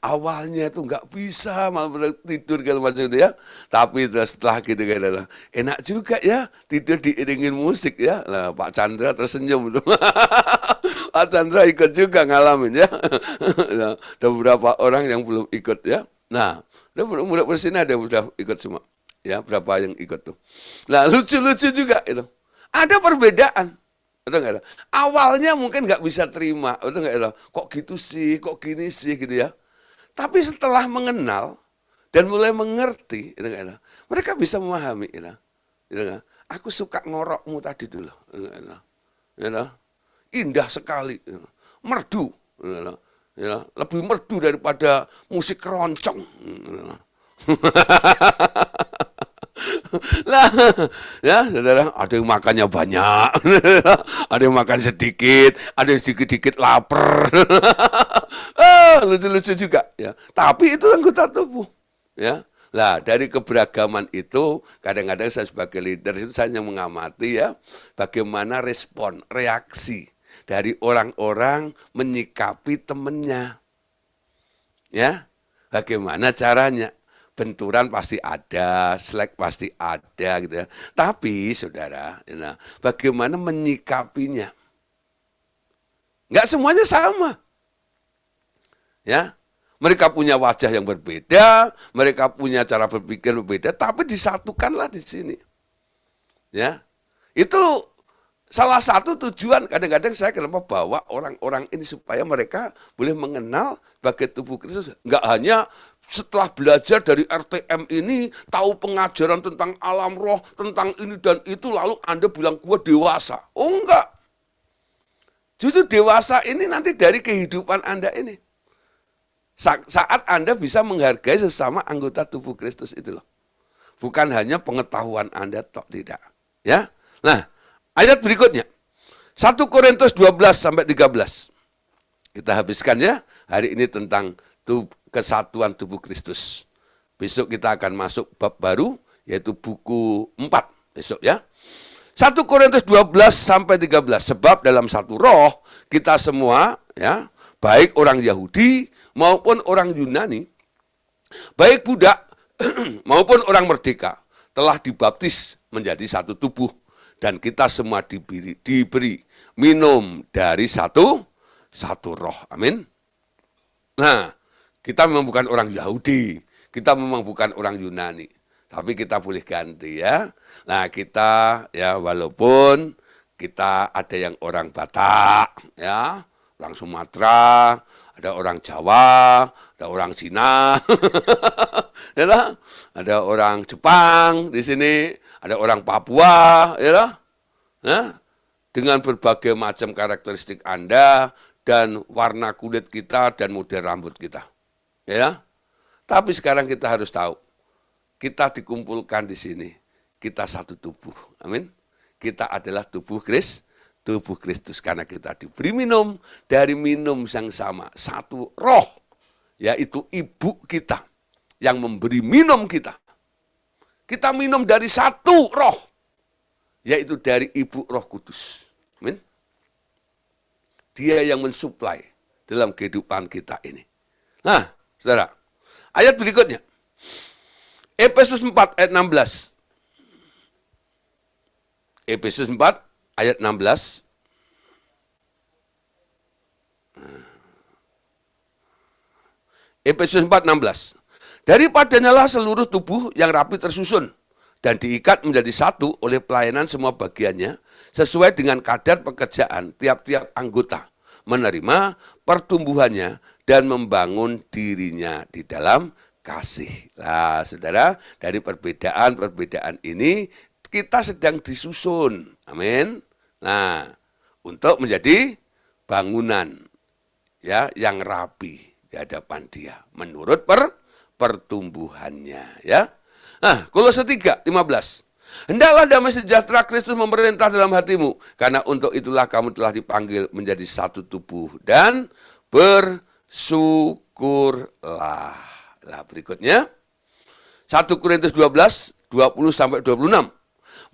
awalnya itu nggak bisa malah tidur kalau macam itu ya. Tapi setelah gitu kan, enak juga ya tidur diiringin musik ya. Nah, Pak Chandra tersenyum itu. Pak Chandra ikut juga ngalamin ya. Nah, ada beberapa orang yang belum ikut ya. Nah, udah bersini ada udah ikut semua. Ya, berapa yang ikut tuh. Nah, lucu-lucu juga itu. Ada perbedaan. Betul nggak? Awalnya mungkin nggak bisa terima. Betul nggak? Kok gitu sih, kok gini sih gitu ya. Tapi setelah mengenal dan mulai mengerti, betul nggak? Mereka bisa memahami. Betul nggak? Aku suka ngorokmu tadi dulu. Betul. Indah sekali. Merdu. Lebih merdu daripada musik keroncong. Lah, ya saudara, ada yang makannya banyak, ada yang makan sedikit, ada yang sedikit-sedikit lapar. Lucu-lucu juga ya. Tapi itu anggota tubuh, ya. Lah, dari keberagaman itu, kadang-kadang saya sebagai leader itu saya hanya mengamati ya, bagaimana respon, reaksi dari orang-orang menyikapi temannya. Ya, bagaimana caranya? Benturan pasti ada, selek pasti ada gitu ya. Tapi saudara, nah, bagaimana menyikapinya? Nggak semuanya sama. Ya, mereka punya wajah yang berbeda, mereka punya cara berpikir berbeda, tapi disatukanlah di sini. Ya, itu salah satu tujuan kadang-kadang saya kenapa bawa orang-orang ini supaya mereka boleh mengenal bagai tubuh Kristus. Enggak hanya setelah belajar dari RTM ini, tahu pengajaran tentang alam roh, tentang ini dan itu, lalu Anda bilang gua dewasa. Oh enggak. Justru dewasa ini nanti dari kehidupan Anda ini. Saat Anda bisa menghargai sesama anggota tubuh Kristus itu loh. Bukan hanya pengetahuan Anda tok, tidak. Ya. Nah, ayat berikutnya. 1 Korintus 12 sampai 13. Kita habiskan ya hari ini tentang kesatuan tubuh Kristus. Besok kita akan masuk bab baru yaitu buku 4 besok ya. 1 Korintus 12 sampai 13. Sebab dalam satu roh kita semua ya, baik orang Yahudi maupun orang Yunani, baik budak maupun orang merdeka, telah dibaptis menjadi satu tubuh, dan kita semua diberi minum dari satu roh. Amin. Nah, kita memang bukan orang Yahudi, kita memang bukan orang Yunani, tapi kita boleh ganti ya. Nah, kita ya walaupun kita ada yang orang Batak, ya, orang Sumatera, ada orang Jawa, ada orang Cina, ya, ada orang Jepang di sini, ada orang Papua, ya, dengan berbagai macam karakteristik Anda dan warna kulit kita dan model rambut kita, ya. Tapi sekarang kita harus tahu, kita dikumpulkan di sini, kita satu tubuh, amin. Kita adalah tubuh Kristus karena kita diberi minum dari minum yang sama, satu roh, yaitu ibu kita yang memberi minum kita. Kita minum dari satu roh, yaitu dari ibu Roh Kudus. Amin. Dia yang mensuplai dalam kehidupan kita ini. Nah, saudara, ayat berikutnya. Efesus 4 ayat 16. Efesus 4 ayat 16. Efesus 4:16. Daripadanya lah seluruh tubuh yang rapi tersusun dan diikat menjadi satu oleh pelayanan semua bagiannya sesuai dengan kadar pekerjaan tiap-tiap anggota, menerima pertumbuhannya dan membangun dirinya di dalam kasih. Nah, saudara, dari perbedaan-perbedaan ini kita sedang disusun. Amin. Nah, untuk menjadi bangunan ya yang rapi di hadapan Dia menurut pertumbuhannya ya. Nah, Kolose 3:15. Hendaklah damai sejahtera Kristus memerintah dalam hatimu, karena untuk itulah kamu telah dipanggil menjadi satu tubuh dan bersyukurlah. Nah, berikutnya 1 Korintus 12, 20 sampai 26.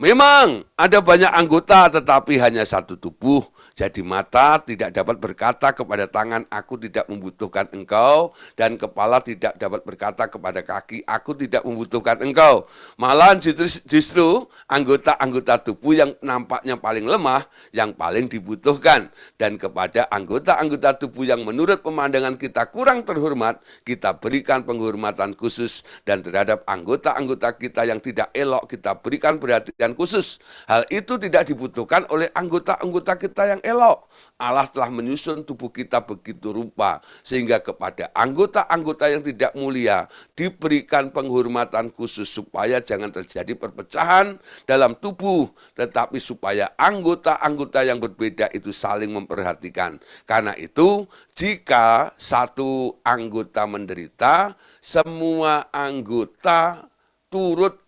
Memang ada banyak anggota tetapi hanya satu tubuh. Jadi mata tidak dapat berkata kepada tangan, aku tidak membutuhkan engkau. Dan kepala tidak dapat berkata kepada kaki, aku tidak membutuhkan engkau. Malahan justru anggota-anggota tubuh yang nampaknya paling lemah, yang paling dibutuhkan. Dan kepada anggota-anggota tubuh yang menurut pemandangan kita kurang terhormat, kita berikan penghormatan khusus. Dan terhadap anggota-anggota kita yang tidak elok, kita berikan perhatian khusus. Hal itu tidak dibutuhkan oleh anggota-anggota kita yang elok. Allah telah menyusun tubuh kita begitu rupa sehingga kepada anggota-anggota yang tidak mulia diberikan penghormatan khusus supaya jangan terjadi perpecahan dalam tubuh, tetapi supaya anggota-anggota yang berbeda itu saling memperhatikan. Karena itu, jika satu anggota menderita, semua anggota turut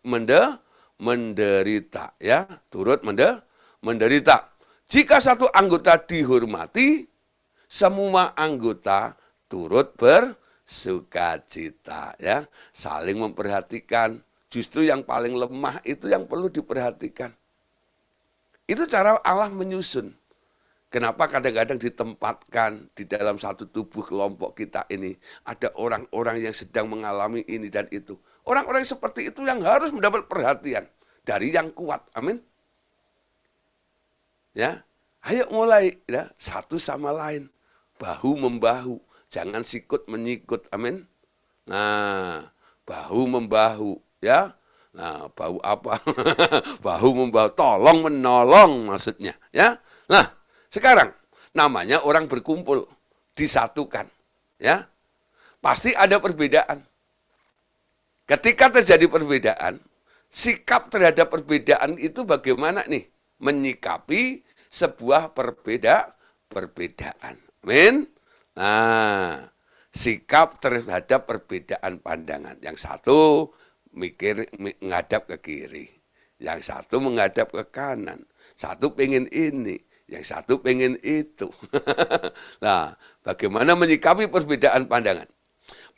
menderita, ya, turut menderita. Jika satu anggota dihormati, semua anggota turut bersukacita, ya, saling memperhatikan. Justru yang paling lemah itu yang perlu diperhatikan. Itu cara Allah menyusun. Kenapa kadang-kadang ditempatkan di dalam satu tubuh kelompok kita ini ada orang-orang yang sedang mengalami ini dan itu. Orang-orang seperti itu yang harus mendapat perhatian dari yang kuat. Amin. Ya, ayo mulai, ya, satu sama lain, bahu membahu, jangan sikut menyikut. Amin. Nah, bahu membahu, ya. Nah, bahu apa? Bahu membahu, tolong menolong maksudnya, ya. Nah, sekarang namanya orang berkumpul, disatukan, ya. Pasti ada perbedaan. Ketika terjadi perbedaan, sikap terhadap perbedaan itu bagaimana nih? Menyikapi sebuah perbedaan. Amin. Nah, sikap terhadap perbedaan pandangan. Yang satu menghadap ke kiri, yang satu menghadap ke kanan, satu pengen ini, yang satu pengen itu. Nah, bagaimana menyikapi perbedaan pandangan?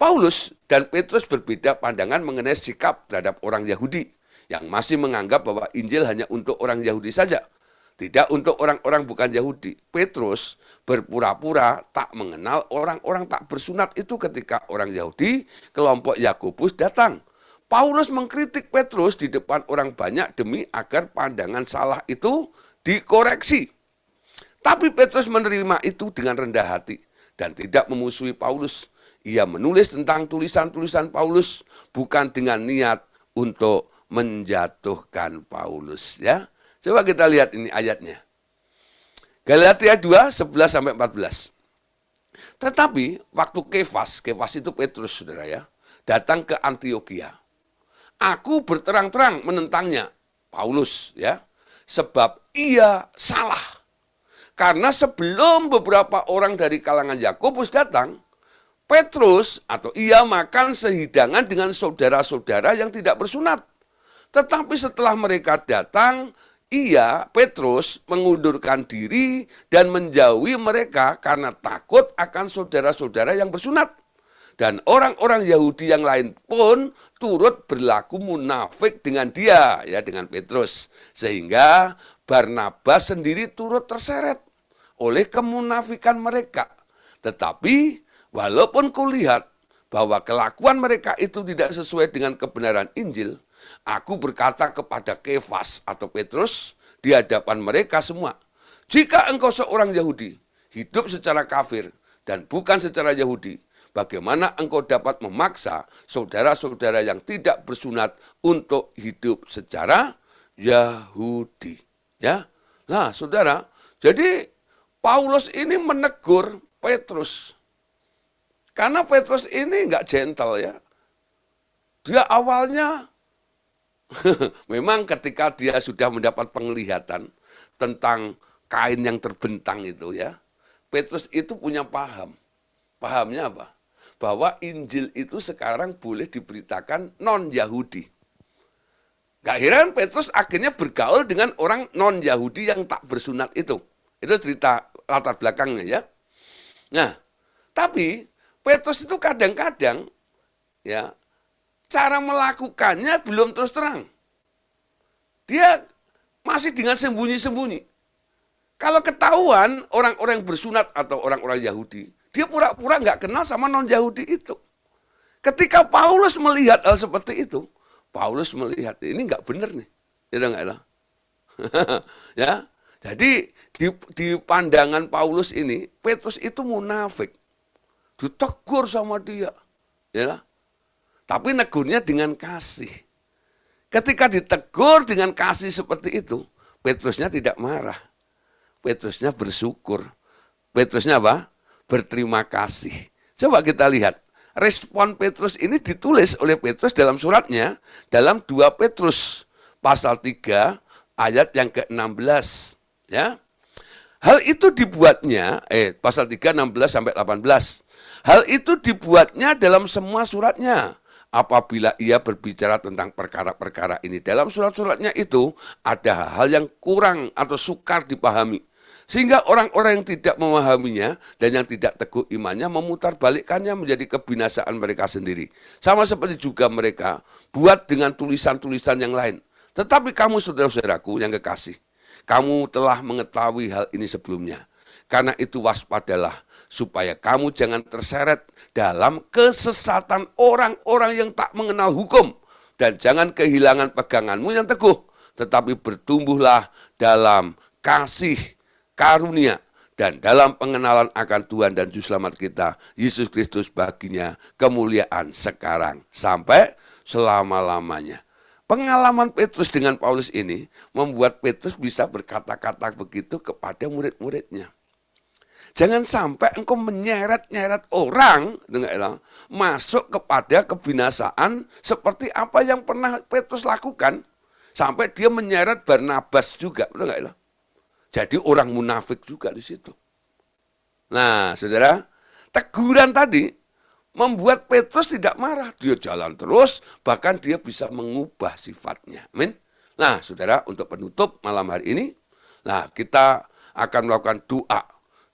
Paulus dan Petrus berbeda pandangan mengenai sikap terhadap orang Yahudi yang masih menganggap bahwa Injil hanya untuk orang Yahudi saja, tidak untuk orang-orang bukan Yahudi. Petrus berpura-pura tak mengenal orang-orang tak bersunat itu ketika orang Yahudi, kelompok Yakobus datang. Paulus mengkritik Petrus di depan orang banyak demi agar pandangan salah itu dikoreksi. Tapi Petrus menerima itu dengan rendah hati dan tidak memusuhi Paulus. Ia menulis tentang tulisan-tulisan Paulus bukan dengan niat untuk menjatuhkan Paulus, ya. Coba kita lihat ini ayatnya. Galatia 2, 11-14. Tetapi waktu Kefas itu Petrus, saudara, ya, datang ke Antiokhia, aku berterang-terang menentangnya, Paulus, ya, sebab ia salah. Karena sebelum beberapa orang dari kalangan Yakobus datang, Petrus atau ia makan sehidangan dengan saudara-saudara yang tidak bersunat. Tetapi setelah mereka datang, Petrus mengundurkan diri dan menjauhi mereka karena takut akan saudara-saudara yang bersunat. Dan orang-orang Yahudi yang lain pun turut berlaku munafik dengan dia, ya, dengan Petrus. Sehingga Barnabas sendiri turut terseret oleh kemunafikan mereka. Tetapi walaupun kulihat bahwa kelakuan mereka itu tidak sesuai dengan kebenaran Injil, aku berkata kepada Kefas atau Petrus di hadapan mereka semua, jika engkau seorang Yahudi, hidup secara kafir dan bukan secara Yahudi, bagaimana engkau dapat memaksa saudara-saudara yang tidak bersunat untuk hidup secara Yahudi? Ya, nah, saudara, jadi Paulus ini menegur Petrus. Karena Petrus ini nggak gentle, ya. Dia awalnya, memang ketika dia sudah mendapat penglihatan tentang kain yang terbentang itu, ya, Petrus itu punya paham. Pahamnya apa? Bahwa Injil itu sekarang boleh diberitakan non-Yahudi. Gak heran Petrus akhirnya bergaul dengan orang non-Yahudi yang tak bersunat itu. Itu cerita latar belakangnya, ya. Nah, tapi Petrus itu kadang-kadang, ya, cara melakukannya belum terus terang. Dia masih dengan sembunyi-sembunyi. Kalau ketahuan orang-orang bersunat atau orang-orang Yahudi, dia pura-pura nggak kenal sama non-Yahudi itu. Ketika Paulus melihat hal seperti itu, Paulus melihat ini nggak benar nih, ya nggak lah. Ya, jadi di pandangan Paulus ini, Petrus itu munafik. Ditegur sama dia, ya. Tapi negurnya dengan kasih. Ketika ditegur dengan kasih seperti itu, Petrusnya tidak marah. Petrusnya bersyukur. Petrusnya apa? Berterima kasih. Coba kita lihat. Respon Petrus ini ditulis oleh Petrus dalam suratnya, dalam 2 Petrus pasal 3 ayat yang ke-16. Ya. Hal itu dibuatnya, pasal 3, 16-18. Hal itu dibuatnya dalam semua suratnya, apabila ia berbicara tentang perkara-perkara ini. Dalam surat-suratnya itu ada hal-hal yang kurang atau sukar dipahami. Sehingga orang-orang yang tidak memahaminya dan yang tidak teguh imannya memutarbalikkannya menjadi kebinasaan mereka sendiri. Sama seperti juga mereka buat dengan tulisan-tulisan yang lain. Tetapi kamu saudara-saudaraku yang kekasih, kamu telah mengetahui hal ini sebelumnya. Karena itu waspadalah supaya kamu jangan terseret dalam kesesatan orang-orang yang tak mengenal hukum. Dan jangan kehilangan peganganmu yang teguh, tetapi bertumbuhlah dalam kasih karunia dan dalam pengenalan akan Tuhan dan Juru Selamat kita, Yesus Kristus, baginya kemuliaan sekarang sampai selama-lamanya. Pengalaman Petrus dengan Paulus ini membuat Petrus bisa berkata-kata begitu kepada murid-muridnya. Jangan sampai engkau menyeret-nyeret orang masuk kepada kebinasaan seperti apa yang pernah Petrus lakukan. Sampai dia menyeret Barnabas juga. Betul nggak? Jadi orang munafik juga di situ. Nah, saudara, teguran tadi membuat Petrus tidak marah. Dia jalan terus, bahkan dia bisa mengubah sifatnya. Amin. Nah, saudara, untuk penutup malam hari ini, nah kita akan melakukan doa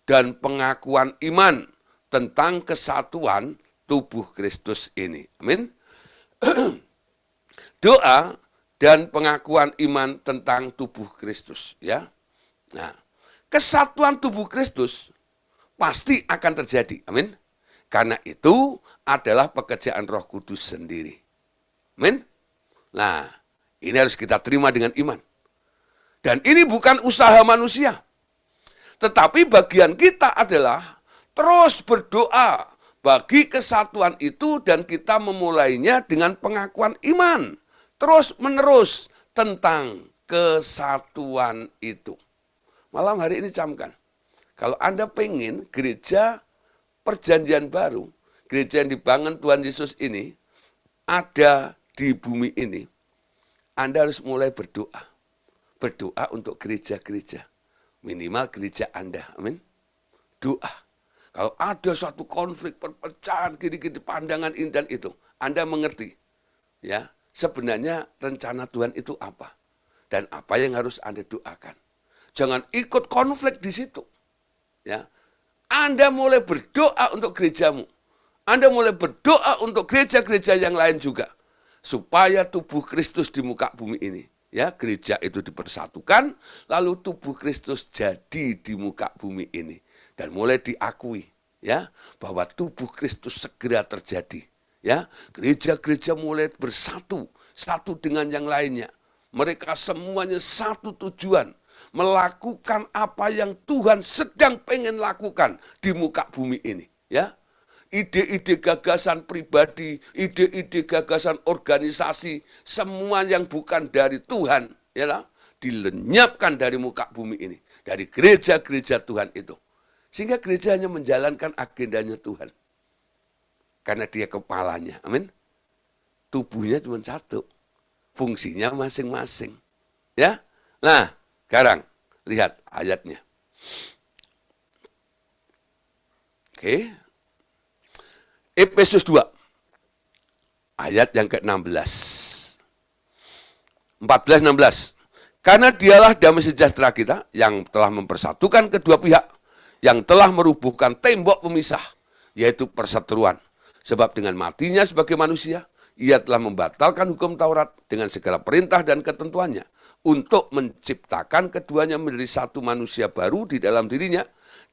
dan pengakuan iman tentang kesatuan tubuh Kristus ini. Amin. Doa dan pengakuan iman tentang tubuh Kristus, ya. Nah, kesatuan tubuh Kristus pasti akan terjadi. Amin. Karena itu adalah pekerjaan Roh Kudus sendiri. Amin. Nah, ini harus kita terima dengan iman. Dan ini bukan usaha manusia. Tetapi bagian kita adalah terus berdoa bagi kesatuan itu dan kita memulainya dengan pengakuan iman. Terus menerus tentang kesatuan itu. Malam hari ini camkan, kalau Anda pengen gereja perjanjian baru, gereja yang dibangun Tuhan Yesus ini, ada di bumi ini, Anda harus mulai berdoa. Berdoa untuk gereja-gereja. Minimal gereja Anda, amin. Doa. Kalau ada suatu konflik, perpecahan, gini-gini, pandangan ini dan itu, Anda mengerti. Ya, sebenarnya rencana Tuhan itu apa? Dan apa yang harus Anda doakan. Jangan ikut konflik di situ. Ya. Anda mulai berdoa untuk gerejamu. Anda mulai berdoa untuk gereja-gereja yang lain juga. Supaya tubuh Kristus di muka bumi ini. Ya, gereja itu dipersatukan, lalu tubuh Kristus jadi di muka bumi ini. Dan mulai diakui, ya, bahwa tubuh Kristus segera terjadi. Ya, gereja-gereja mulai bersatu, satu dengan yang lainnya. Mereka semuanya satu tujuan. Melakukan apa yang Tuhan sedang pengen lakukan di muka bumi ini, ya. Ide-ide gagasan pribadi, ide-ide gagasan organisasi, semua yang bukan dari Tuhan, ya, dilenyapkan dari muka bumi ini, dari gereja-gereja Tuhan itu. Sehingga gereja hanya menjalankan agendanya Tuhan. Karena dia kepalanya, amin. Tubuhnya cuma satu, fungsinya masing-masing, ya. Nah, sekarang, lihat ayatnya. Oke. Efesus 2. Ayat yang ke-16. 14-16. Karena dialah damai sejahtera kita yang telah mempersatukan kedua pihak, yang telah merubuhkan tembok pemisah, yaitu perseteruan. Sebab dengan matinya sebagai manusia, ia telah membatalkan hukum Taurat dengan segala perintah dan ketentuannya, untuk menciptakan keduanya menjadi satu manusia baru di dalam dirinya,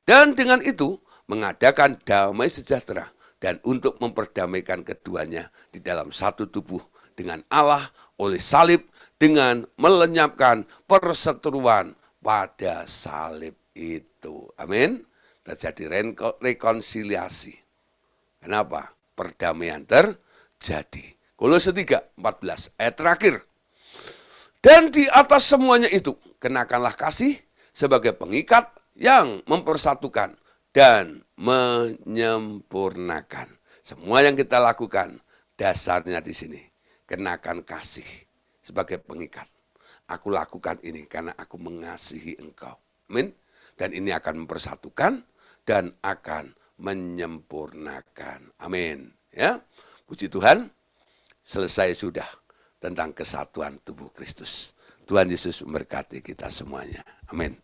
dan dengan itu mengadakan damai sejahtera, dan untuk memperdamaikan keduanya di dalam satu tubuh dengan Allah oleh salib, dengan melenyapkan perseteruan pada salib itu. Amin. Terjadi rekonsiliasi. Kenapa? Perdamaian terjadi. Kolose 3:14 ayat terakhir. Dan di atas semuanya itu, kenakanlah kasih sebagai pengikat yang mempersatukan dan menyempurnakan. Semua yang kita lakukan, dasarnya di sini. Kenakan kasih sebagai pengikat. Aku lakukan ini karena aku mengasihi engkau. Amin. Dan ini akan mempersatukan dan akan menyempurnakan. Amin. Ya, puji Tuhan. selesai sudah tentang kesatuan tubuh Kristus. Tuhan Yesus memberkati kita semuanya. Amin.